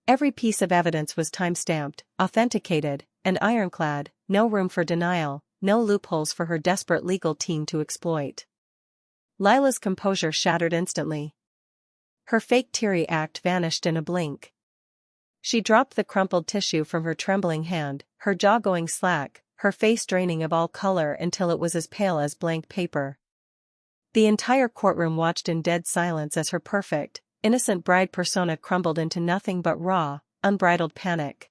[SPEAKER 1] Every piece of evidence was time-stamped, authenticated, and ironclad, no room for denial, no loopholes for her desperate legal team to exploit. Lila's composure shattered instantly. Her fake teary act vanished in a blink. She dropped the crumpled tissue from her trembling hand, her jaw going slack, her face draining of all color until it was as pale as blank paper. The entire courtroom watched in dead silence as her perfect, innocent bride persona crumbled into nothing but raw, unbridled panic.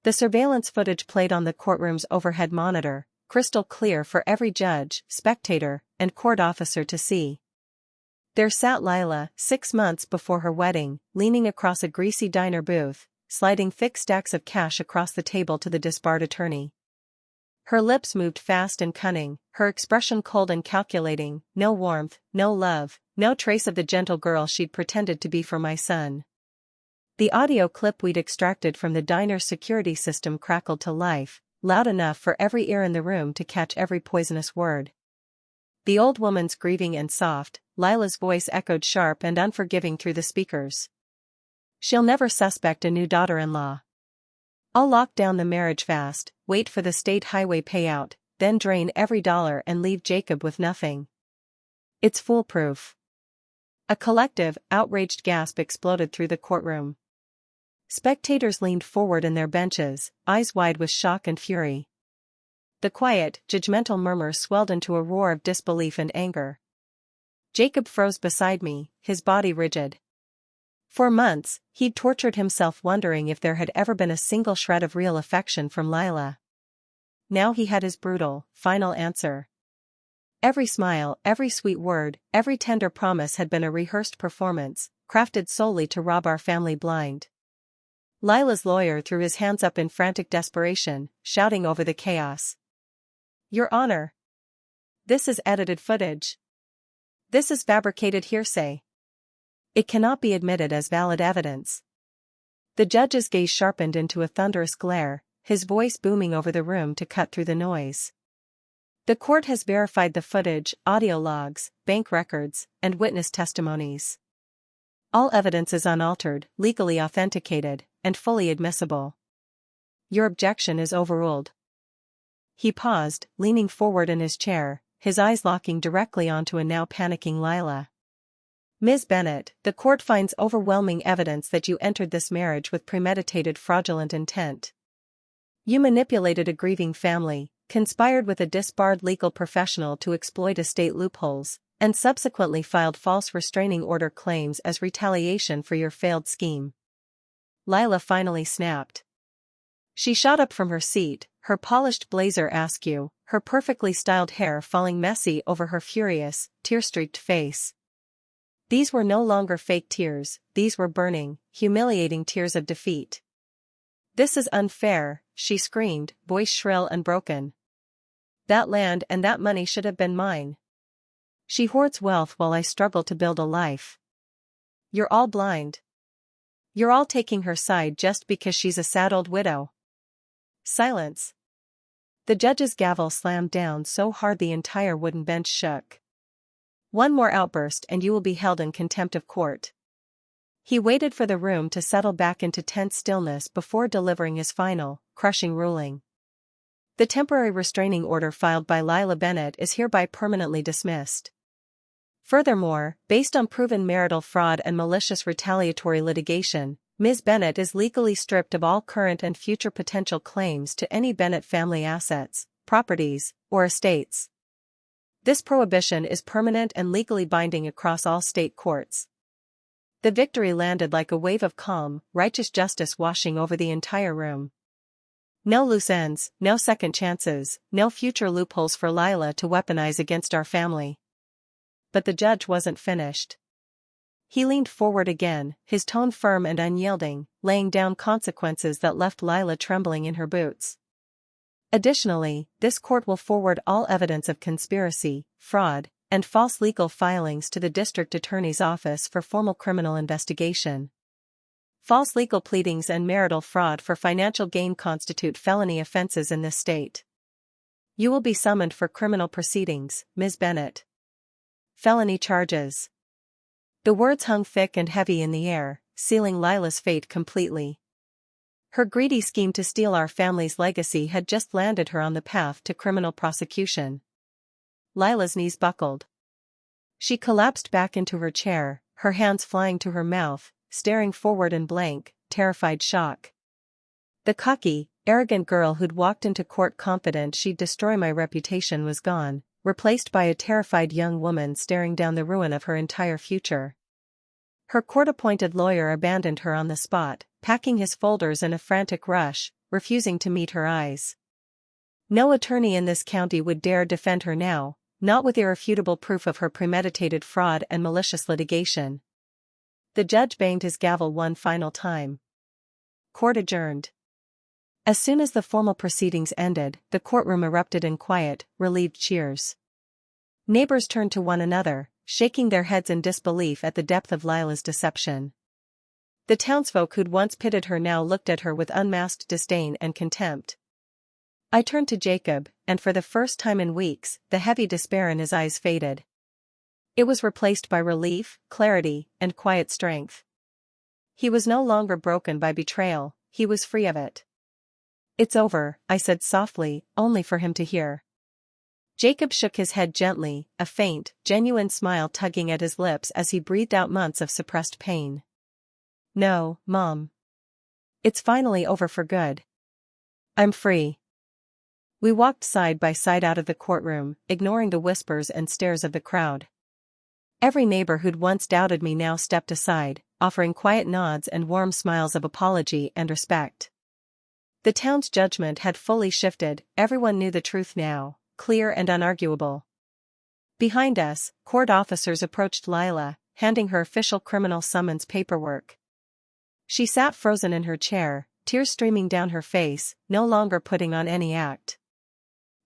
[SPEAKER 1] The surveillance footage played on the courtroom's overhead monitor, crystal clear for every judge, spectator, and court officer to see. There sat Lila, 6 months before her wedding, leaning across a greasy diner booth, sliding thick stacks of cash across the table to the disbarred attorney. Her lips moved fast and cunning, her expression cold and calculating, no warmth, no love, no trace of the gentle girl she'd pretended to be for my son. The audio clip we'd extracted from the diner's security system crackled to life, loud enough for every ear in the room to catch every poisonous word. The old woman's grieving and soft, Lila's voice echoed sharp and unforgiving through the speakers. She'll never suspect a new daughter-in-law. I'll lock down the marriage fast, wait for the state highway payout, then drain every dollar and leave Jacob with nothing. It's foolproof. A collective, outraged gasp exploded through the courtroom. Spectators leaned forward in their benches, eyes wide with shock and fury. The quiet, judgmental murmur swelled into a roar of disbelief and anger. Jacob froze beside me, his body rigid. For months, he'd tortured himself wondering if there had ever been a single shred of real affection from Lila. Now he had his brutal, final answer. Every smile, every sweet word, every tender promise had been a rehearsed performance, crafted solely to rob our family blind. Lila's lawyer threw his hands up in frantic desperation, shouting over the chaos. Your Honor! This is edited footage. This is fabricated hearsay. It cannot be admitted as valid evidence. The judge's gaze sharpened into a thunderous glare, his voice booming over the room to cut through the noise. The court has verified the footage, audio logs, bank records, and witness testimonies. All evidence is unaltered, legally authenticated, and fully admissible. Your objection is overruled. He paused, leaning forward in his chair, his eyes locking directly onto a now panicking Lila. Ms. Bennett, the court finds overwhelming evidence that you entered this marriage with premeditated fraudulent intent. You manipulated a grieving family, conspired with a disbarred legal professional to exploit estate loopholes, and subsequently filed false restraining order claims as retaliation for your failed scheme. Lila finally snapped. She shot up from her seat, her polished blazer askew, her perfectly styled hair falling messy over her furious, tear-streaked face. These were no longer fake tears, these were burning, humiliating tears of defeat. This is unfair, she screamed, voice shrill and broken. That land and that money should have been mine. She hoards wealth while I struggle to build a life. You're all blind. You're all taking her side just because she's a sad old widow. Silence. The judge's gavel slammed down so hard the entire wooden bench shook. One more outburst and you will be held in contempt of court. He waited for the room to settle back into tense stillness before delivering his final, crushing ruling. The temporary restraining order filed by Lila Bennett is hereby permanently dismissed. Furthermore, based on proven marital fraud and malicious retaliatory litigation, Ms. Bennett is legally stripped of all current and future potential claims to any Bennett family assets, properties, or estates. This prohibition is permanent and legally binding across all state courts. The victory landed like a wave of calm, righteous justice washing over the entire room. No loose ends, no second chances, no future loopholes for Lila to weaponize against our family. But the judge wasn't finished. He leaned forward again, his tone firm and unyielding, laying down consequences that left Lila trembling in her boots. Additionally, this court will forward all evidence of conspiracy, fraud, and false legal filings to the district attorney's office for formal criminal investigation. False legal pleadings and marital fraud for financial gain constitute felony offenses in this state. You will be summoned for criminal proceedings, Ms. Bennett. Felony charges. The words hung thick and heavy in the air, sealing Lila's fate completely. Her greedy scheme to steal our family's legacy had just landed her on the path to criminal prosecution. Lila's knees buckled. She collapsed back into her chair, her hands flying to her mouth, staring forward in blank, terrified shock. The cocky, arrogant girl who'd walked into court confident she'd destroy my reputation was gone, replaced by a terrified young woman staring down the ruin of her entire future. Her court-appointed lawyer abandoned her on the spot, packing his folders in a frantic rush, refusing to meet her eyes. No attorney in this county would dare defend her now, not with irrefutable proof of her premeditated fraud and malicious litigation. The judge banged his gavel one final time. Court adjourned. As soon as the formal proceedings ended, the courtroom erupted in quiet, relieved cheers. Neighbors turned to one another, shaking their heads in disbelief at the depth of Lila's deception. The townsfolk who'd once pitied her now looked at her with unmasked disdain and contempt. I turned to Jacob, and for the first time in weeks, the heavy despair in his eyes faded. It was replaced by relief, clarity, and quiet strength. He was no longer broken by betrayal, he was free of it. "It's over," I said softly, only for him to hear. Jacob shook his head gently, a faint, genuine smile tugging at his lips as he breathed out months of suppressed pain. "No, Mom. It's finally over for good. I'm free." We walked side by side out of the courtroom, ignoring the whispers and stares of the crowd. Every neighbor who'd once doubted me now stepped aside, offering quiet nods and warm smiles of apology and respect. The town's judgment had fully shifted, everyone knew the truth now, clear and unarguable. Behind us, court officers approached Lila, handing her official criminal summons paperwork. She sat frozen in her chair, tears streaming down her face, no longer putting on any act.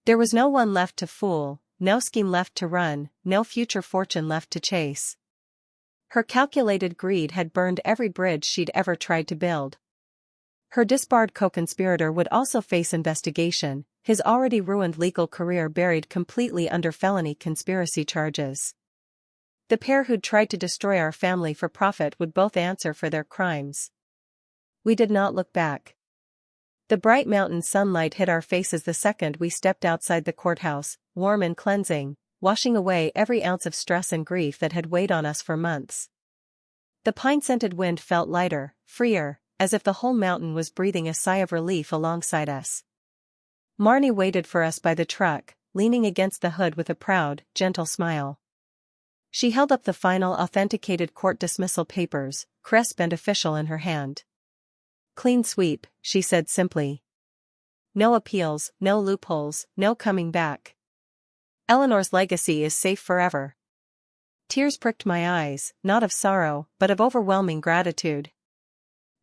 [SPEAKER 1] There was no one left to fool, no scheme left to run, no future fortune left to chase. Her calculated greed had burned every bridge she'd ever tried to build. Her disbarred co-conspirator would also face investigation, his already ruined legal career buried completely under felony conspiracy charges. The pair who'd tried to destroy our family for profit would both answer for their crimes. We did not look back. The bright mountain sunlight hit our faces the second we stepped outside the courthouse, warm and cleansing, washing away every ounce of stress and grief that had weighed on us for months. The pine-scented wind felt lighter, freer, as if the whole mountain was breathing a sigh of relief alongside us. Marnie waited for us by the truck, leaning against the hood with a proud, gentle smile. She held up the final authenticated court dismissal papers, crisp and official in her hand. "Clean sweep," she said simply. "No appeals, no loopholes, no coming back. Eleanor's legacy is safe forever." Tears pricked my eyes, not of sorrow, but of overwhelming gratitude.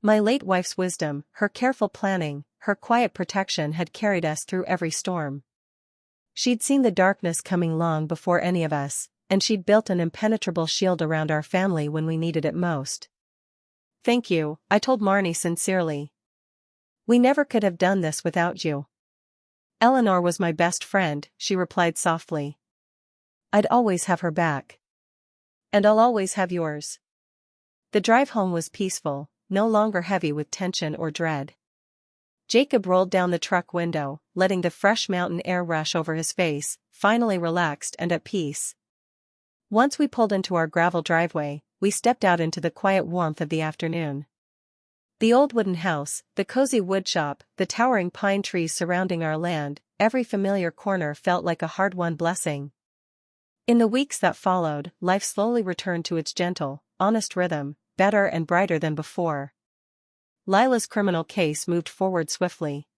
[SPEAKER 1] My late wife's wisdom, her careful planning, her quiet protection had carried us through every storm. She'd seen the darkness coming long before any of us, and she'd built an impenetrable shield around our family when we needed it most. "Thank you," I told Marnie sincerely. "We never could have done this without you." "Eleanor was my best friend," she replied softly. "I'd always have her back. And I'll always have yours." The drive home was peaceful, no longer heavy with tension or dread. Jacob rolled down the truck window, letting the fresh mountain air rush over his face, finally relaxed and at peace. Once we pulled into our gravel driveway, we stepped out into the quiet warmth of the afternoon. The old wooden house, the cozy wood shop, the towering pine trees surrounding our land, every familiar corner felt like a hard-won blessing. In the weeks that followed, life slowly returned to its gentle, honest rhythm, better and brighter than before. Lila's criminal case moved forward swiftly.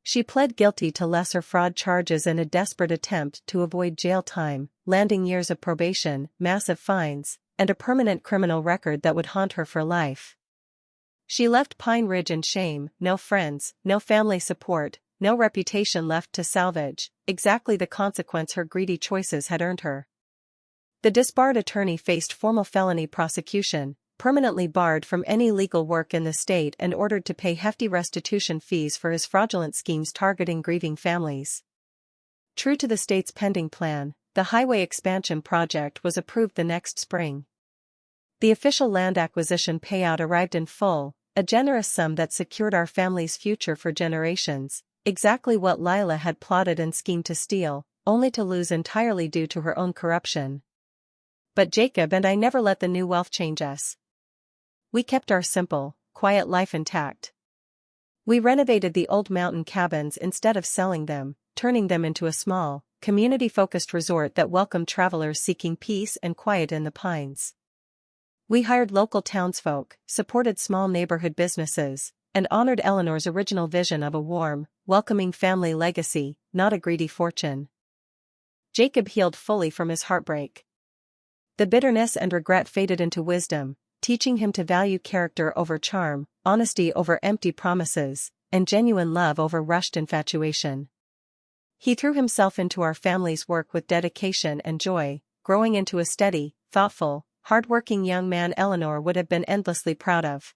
[SPEAKER 1] She pled guilty to lesser fraud charges in a desperate attempt to avoid jail time, landing years of probation, massive fines, and a permanent criminal record that would haunt her for life. She left Pine Ridge in shame, no friends, no family support, no reputation left to salvage, exactly the consequence her greedy choices had earned her. The disbarred attorney faced formal felony prosecution, permanently barred from any legal work in the state and ordered to pay hefty restitution fees for his fraudulent schemes targeting grieving families. True to the state's pending plan, the highway expansion project was approved the next spring. The official land acquisition payout arrived in full, a generous sum that secured our family's future for generations, exactly what Lila had plotted and schemed to steal, only to lose entirely due to her own corruption. But Jacob and I never let the new wealth change us. We kept our simple, quiet life intact. We renovated the old mountain cabins instead of selling them, turning them into a small, community-focused resort that welcomed travelers seeking peace and quiet in the pines. We hired local townsfolk, supported small neighborhood businesses, and honored Eleanor's original vision of a warm, welcoming family legacy, not a greedy fortune. Jacob healed fully from his heartbreak. The bitterness and regret faded into wisdom, teaching him to value character over charm, honesty over empty promises, and genuine love over rushed infatuation. He threw himself into our family's work with dedication and joy, growing into a steady, thoughtful, hard-working young man Eleanor would have been endlessly proud of.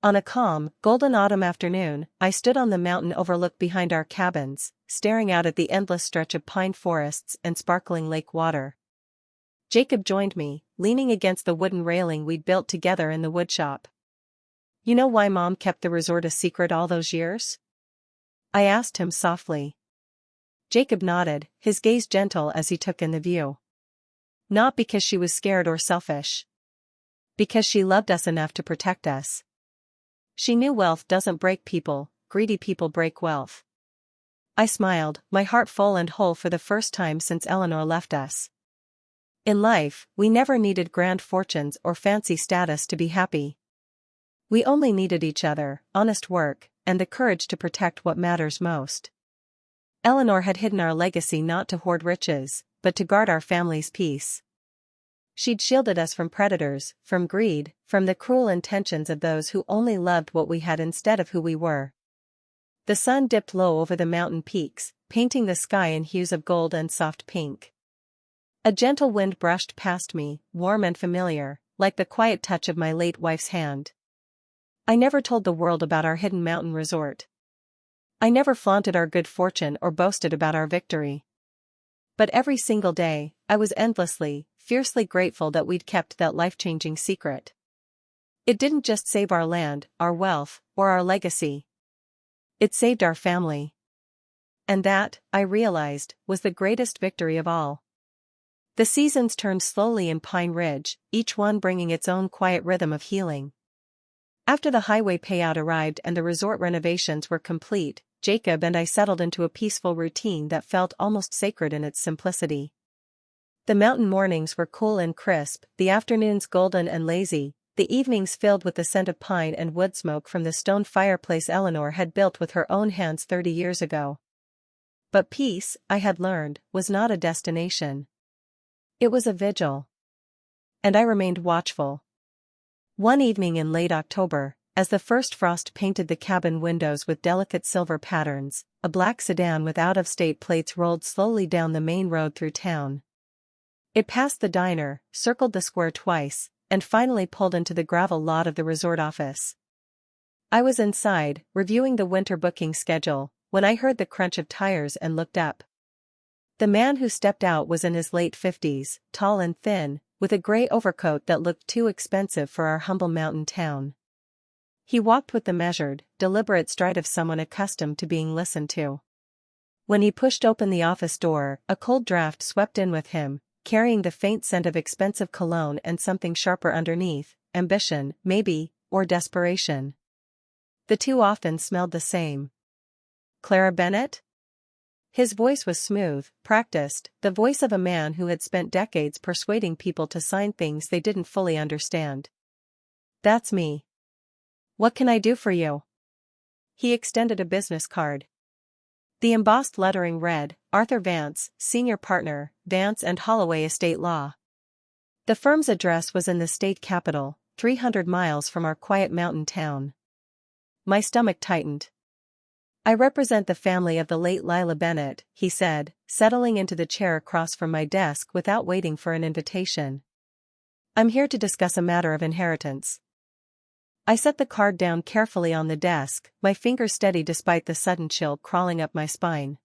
[SPEAKER 1] On a calm, golden autumn afternoon, I stood on the mountain overlook behind our cabins, staring out at the endless stretch of pine forests and sparkling lake water. Jacob joined me, leaning against the wooden railing we'd built together in the woodshop. "You know why Mom kept the resort a secret all those years?" I asked him softly. Jacob nodded, his gaze gentle as he took in the view. "Not because she was scared or selfish. Because she loved us enough to protect us. She knew wealth doesn't break people, greedy people break wealth." I smiled, my heart full and whole for the first time since Eleanor left us. In life, we never needed grand fortunes or fancy status to be happy. We only needed each other, honest work, and the courage to protect what matters most. Eleanor had hidden our legacy not to hoard riches, but to guard our family's peace. She'd shielded us from predators, from greed, from the cruel intentions of those who only loved what we had instead of who we were. The sun dipped low over the mountain peaks, painting the sky in hues of gold and soft pink. A gentle wind brushed past me, warm and familiar, like the quiet touch of my late wife's hand. I never told the world about our hidden mountain resort. I never flaunted our good fortune or boasted about our victory. But every single day, I was endlessly, fiercely grateful that we'd kept that life-changing secret. It didn't just save our land, our wealth, or our legacy. It saved our family. And that, I realized, was the greatest victory of all. The seasons turned slowly in Pine Ridge, each one bringing its own quiet rhythm of healing. After the highway payout arrived and the resort renovations were complete, Jacob and I settled into a peaceful routine that felt almost sacred in its simplicity. The mountain mornings were cool and crisp, the afternoons golden and lazy, the evenings filled with the scent of pine and wood smoke from the stone fireplace Eleanor had built with her own hands 30 years ago. But peace, I had learned, was not a destination. It was a vigil. And I remained watchful. One evening in late October, as the first frost painted the cabin windows with delicate silver patterns, a black sedan with out-of-state plates rolled slowly down the main road through town. It passed the diner, circled the square twice, and finally pulled into the gravel lot of the resort office. I was inside, reviewing the winter booking schedule, when I heard the crunch of tires and looked up. The man who stepped out was in his late 50s, tall and thin, with a gray overcoat that looked too expensive for our humble mountain town. He walked with the measured, deliberate stride of someone accustomed to being listened to. When he pushed open the office door, a cold draft swept in with him, carrying the faint scent of expensive cologne and something sharper underneath, ambition, maybe, or desperation. The two often smelled the same. "Clara Bennett?" His voice was smooth, practiced, the voice of a man who had spent decades persuading people to sign things they didn't fully understand. "That's me. What can I do for you?" He extended a business card. The embossed lettering read, "Arthur Vance, Senior Partner, Vance and Holloway Estate Law." The firm's address was in the state capital, 300 miles from our quiet mountain town. My stomach tightened. "I represent the family of the late Lila Bennett," he said, settling into the chair across from my desk without waiting for an invitation. "I'm here to discuss a matter of inheritance." I set the card down carefully on the desk, my fingers steady despite the sudden chill crawling up my spine.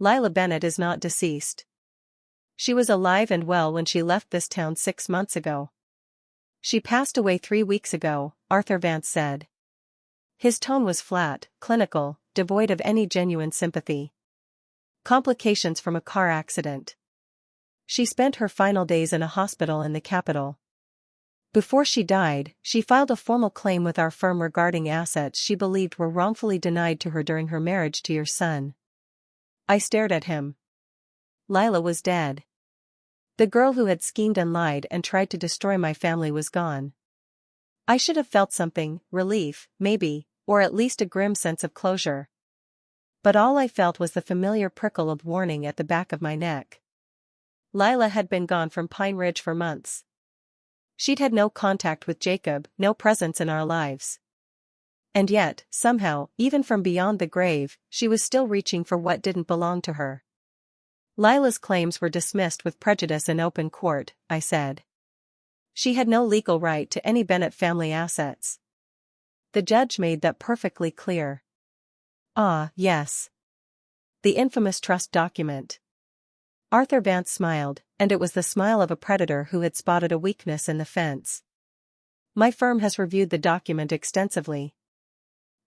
[SPEAKER 1] Lila Bennett is not deceased. She was alive and well when she left this town 6 months ago. She passed away 3 weeks ago, Arthur Vance said. His tone was flat, clinical, devoid of any genuine sympathy. Complications from a car accident. She spent her final days in a hospital in the capital. Before she died, she filed a formal claim with our firm regarding assets she believed were wrongfully denied to her during her marriage to your son. I stared at him. Lila was dead. The girl who had schemed and lied and tried to destroy my family was gone. I should have felt something, relief, maybe, or at least a grim sense of closure. But all I felt was the familiar prickle of warning at the back of my neck. Lila had been gone from Pine Ridge for months. She'd had no contact with Jacob, no presence in our lives. And yet, somehow, even from beyond the grave, she was still reaching for what didn't belong to her. Lila's claims were dismissed with prejudice in open court, I said. She had no legal right to any Bennett family assets. The judge made that perfectly clear. Ah, yes. The infamous trust document. Arthur Vance smiled, and it was the smile of a predator who had spotted a weakness in the fence. My firm has reviewed the document extensively.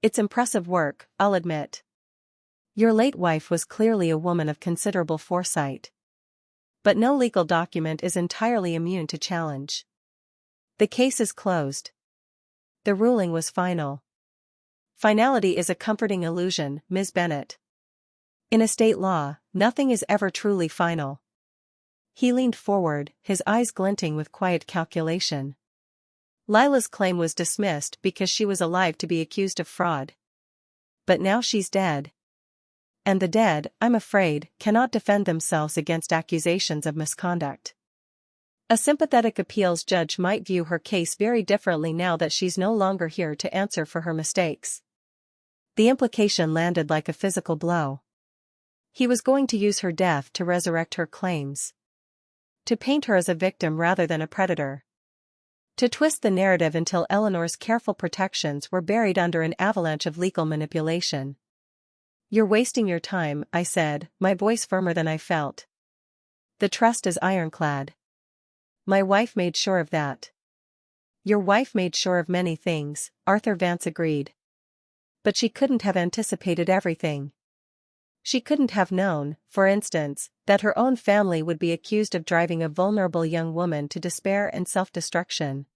[SPEAKER 1] It's impressive work, I'll admit. Your late wife was clearly a woman of considerable foresight. But no legal document is entirely immune to challenge. The case is closed. The ruling was final. Finality is a comforting illusion, Ms. Bennett. In estate law, nothing is ever truly final. He leaned forward, his eyes glinting with quiet calculation. Lila's claim was dismissed because she was alive to be accused of fraud. But now she's dead. And the dead, I'm afraid, cannot defend themselves against accusations of misconduct. A sympathetic appeals judge might view her case very differently now that she's no longer here to answer for her mistakes. The implication landed like a physical blow. He was going to use her death to resurrect her claims. To paint her as a victim rather than a predator. To twist the narrative until Eleanor's careful protections were buried under an avalanche of legal manipulation. You're wasting your time, I said, my voice firmer than I felt. The trust is ironclad. My wife made sure of that. Your wife made sure of many things, Arthur Vance agreed. But she couldn't have anticipated everything. She couldn't have known, for instance, that her own family would be accused of driving a vulnerable young woman to despair and self-destruction.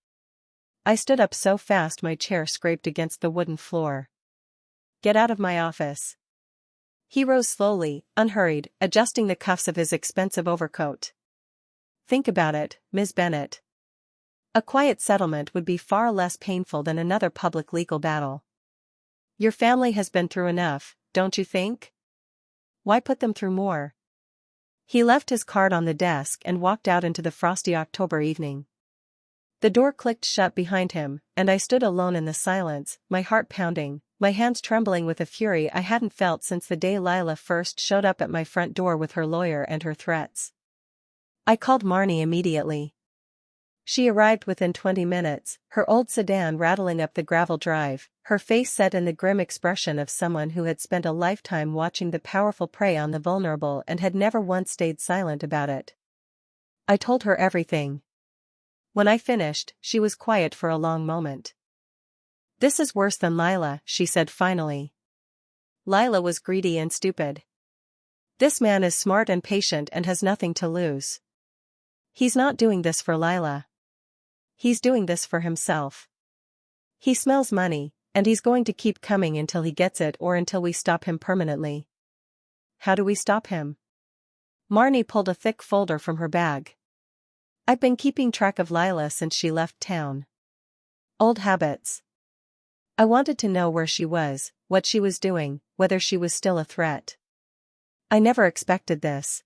[SPEAKER 1] I stood up so fast my chair scraped against the wooden floor. Get out of my office. He rose slowly, unhurried, adjusting the cuffs of his expensive overcoat. Think about it, Ms. Bennett. A quiet settlement would be far less painful than another public legal battle. Your family has been through enough, don't you think? Why put them through more? He left his card on the desk and walked out into the frosty October evening. The door clicked shut behind him, and I stood alone in the silence, my heart pounding, my hands trembling with a fury I hadn't felt since the day Lila first showed up at my front door with her lawyer and her threats. I called Marnie immediately. She arrived within 20 minutes, her old sedan rattling up the gravel drive, her face set in the grim expression of someone who had spent a lifetime watching the powerful prey on the vulnerable and had never once stayed silent about it. I told her everything. When I finished, she was quiet for a long moment. This is worse than Lila, she said finally. Lila was greedy and stupid. This man is smart and patient and has nothing to lose. He's not doing this for Lila. He's doing this for himself. He smells money, and he's going to keep coming until he gets it or until we stop him permanently. How do we stop him? Marnie pulled a thick folder from her bag. I've been keeping track of Lila since she left town. Old habits. I wanted to know where she was, what she was doing, whether she was still a threat. I never expected this.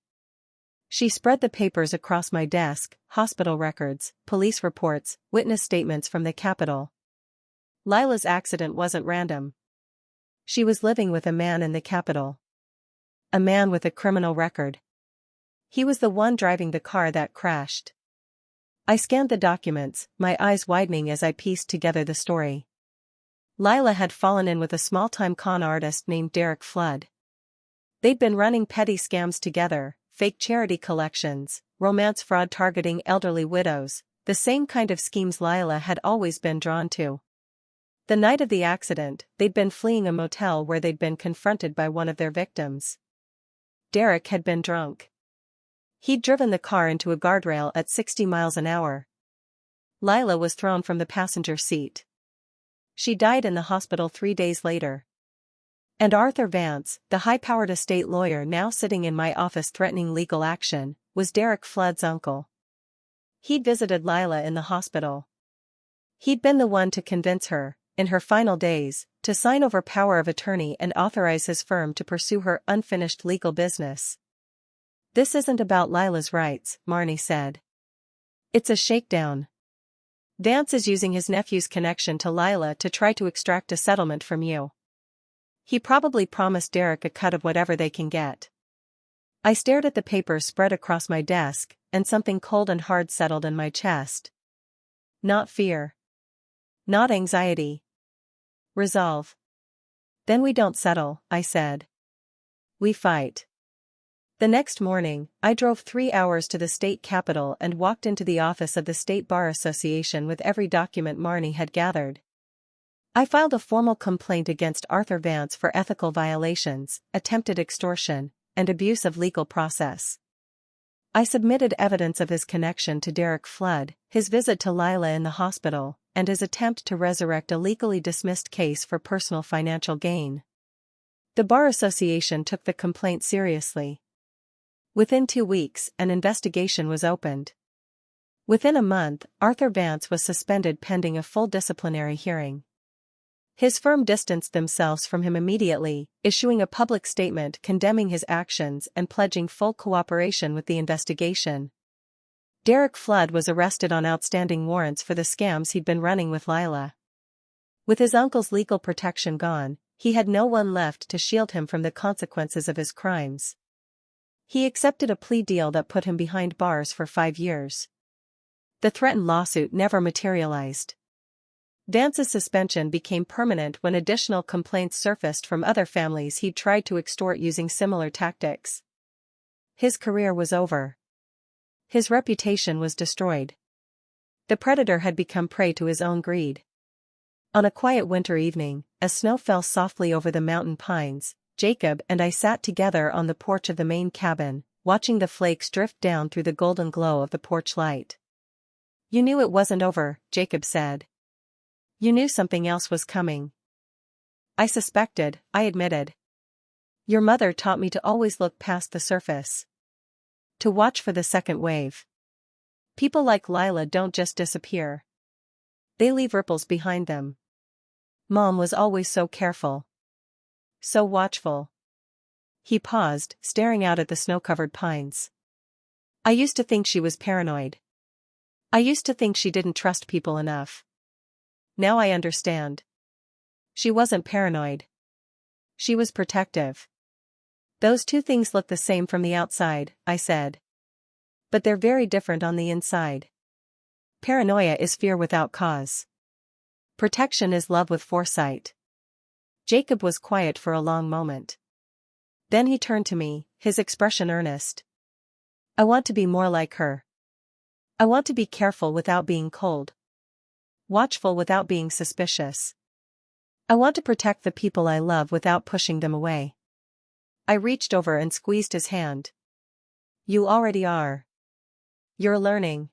[SPEAKER 1] She spread the papers across my desk, hospital records, police reports, witness statements from the Capitol. Lila's accident wasn't random. She was living with a man in the Capitol. A man with a criminal record. He was the one driving the car that crashed. I scanned the documents, my eyes widening as I pieced together the story. Lila had fallen in with a small-time con artist named Derek Flood. They'd been running petty scams together, fake charity collections, romance fraud targeting elderly widows, the same kind of schemes Lila had always been drawn to. The night of the accident, they'd been fleeing a motel where they'd been confronted by one of their victims. Derek had been drunk. He'd driven the car into a guardrail at 60 miles an hour. Lila was thrown from the passenger seat. She died in the hospital 3 days later. And Arthur Vance, the high-powered estate lawyer now sitting in my office threatening legal action, was Derek Flood's uncle. He'd visited Lila in the hospital. He'd been the one to convince her, in her final days, to sign over power of attorney and authorize his firm to pursue her unfinished legal business. "This isn't about Lila's rights," Marnie said. "It's a shakedown. Vance is using his nephew's connection to Lila to try to extract a settlement from you. He probably promised Derek a cut of whatever they can get." I stared at the papers spread across my desk, and something cold and hard settled in my chest. Not fear. Not anxiety. Resolve. "Then we don't settle," I said. "We fight." The next morning, I drove 3 hours to the state capitol and walked into the office of the State Bar Association with every document Marnie had gathered. I filed a formal complaint against Arthur Vance for ethical violations, attempted extortion, and abuse of legal process. I submitted evidence of his connection to Derek Flood, his visit to Lila in the hospital, and his attempt to resurrect a legally dismissed case for personal financial gain. The Bar Association took the complaint seriously. Within 2 weeks, an investigation was opened. Within a month, Arthur Vance was suspended pending a full disciplinary hearing. His firm distanced themselves from him immediately, issuing a public statement condemning his actions and pledging full cooperation with the investigation. Derek Flood was arrested on outstanding warrants for the scams he'd been running with Lila. With his uncle's legal protection gone, he had no one left to shield him from the consequences of his crimes. He accepted a plea deal that put him behind bars for 5 years. The threatened lawsuit never materialized. Vance's suspension became permanent when additional complaints surfaced from other families he'd tried to extort using similar tactics. His career was over. His reputation was destroyed. The predator had become prey to his own greed. On a quiet winter evening, as snow fell softly over the mountain pines, Jacob and I sat together on the porch of the main cabin, watching the flakes drift down through the golden glow of the porch light. "You knew it wasn't over," Jacob said. "You knew something else was coming." "I suspected," I admitted. "Your mother taught me to always look past the surface. To watch for the second wave. People like Lila don't just disappear. They leave ripples behind them. Mom was always so careful. So watchful." He paused, staring out at the snow-covered pines. "I used to think she was paranoid. I used to think she didn't trust people enough. Now I understand. She wasn't paranoid. She was protective." "Those two things look the same from the outside," I said. "But they're very different on the inside. Paranoia is fear without cause. Protection is love with foresight." Jacob was quiet for a long moment. Then he turned to me, his expression earnest. "I want to be more like her. I want to be careful without being cold. Watchful without being suspicious. I want to protect the people I love without pushing them away." I reached over and squeezed his hand. "You already are. You're learning.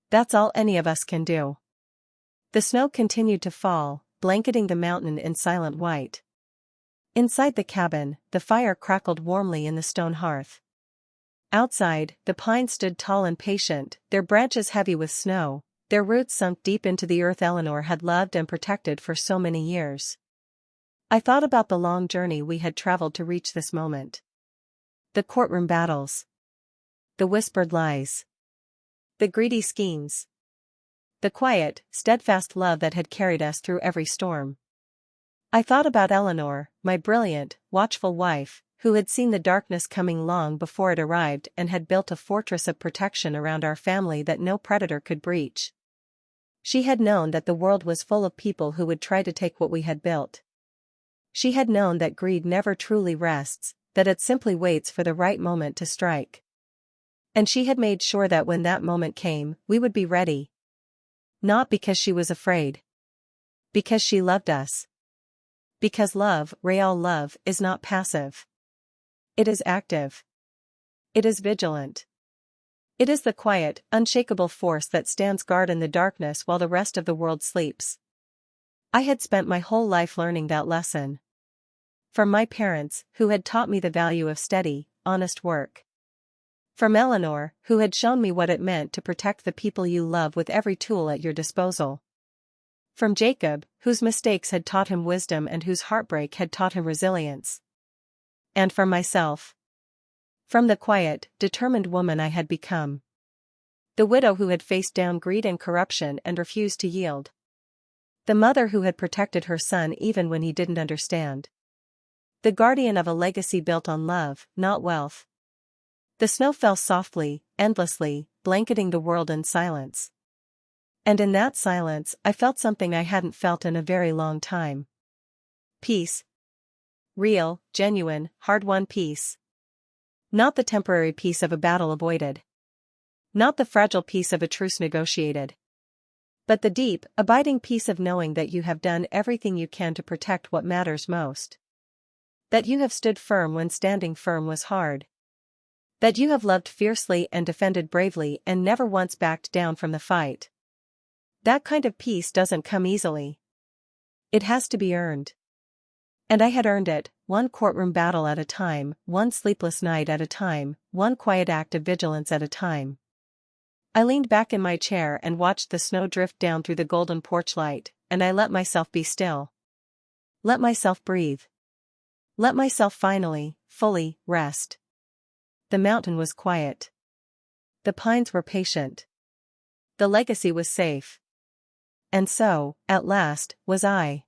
[SPEAKER 1] That's all any of us can do." The snow continued to fall, blanketing the mountain in silent white. Inside the cabin, the fire crackled warmly in the stone hearth. Outside, the pines stood tall and patient, their branches heavy with snow, their roots sunk deep into the earth Eleanor had loved and protected for so many years. I thought about the long journey we had traveled to reach this moment. The courtroom battles. The whispered lies. The greedy schemes. The quiet, steadfast love that had carried us through every storm. I thought about Eleanor, my brilliant, watchful wife, who had seen the darkness coming long before it arrived and had built a fortress of protection around our family that no predator could breach. She had known that the world was full of people who would try to take what we had built. She had known that greed never truly rests, that it simply waits for the right moment to strike. And she had made sure that when that moment came, we would be ready. Not because she was afraid. Because she loved us. Because love, real love, is not passive. It is active. It is vigilant. It is the quiet, unshakable force that stands guard in the darkness while the rest of the world sleeps. I had spent my whole life learning that lesson. From my parents, who had taught me the value of steady, honest work. From Eleanor, who had shown me what it meant to protect the people you love with every tool at your disposal. From Jacob, whose mistakes had taught him wisdom and whose heartbreak had taught him resilience. And from myself. From the quiet, determined woman I had become. The widow who had faced down greed and corruption and refused to yield. The mother who had protected her son even when he didn't understand. The guardian of a legacy built on love, not wealth. The snow fell softly, endlessly, blanketing the world in silence. And in that silence, I felt something I hadn't felt in a very long time. Peace. Real, genuine, hard-won peace. Not the temporary peace of a battle avoided. Not the fragile peace of a truce negotiated. But the deep, abiding peace of knowing that you have done everything you can to protect what matters most. That you have stood firm when standing firm was hard. That you have loved fiercely and defended bravely and never once backed down from the fight. That kind of peace doesn't come easily. It has to be earned. And I had earned it, one courtroom battle at a time, one sleepless night at a time, one quiet act of vigilance at a time. I leaned back in my chair and watched the snow drift down through the golden porch light, and I let myself be still. Let myself breathe. Let myself finally, fully, rest. The mountain was quiet. The pines were patient. The legacy was safe. And so, at last, was I.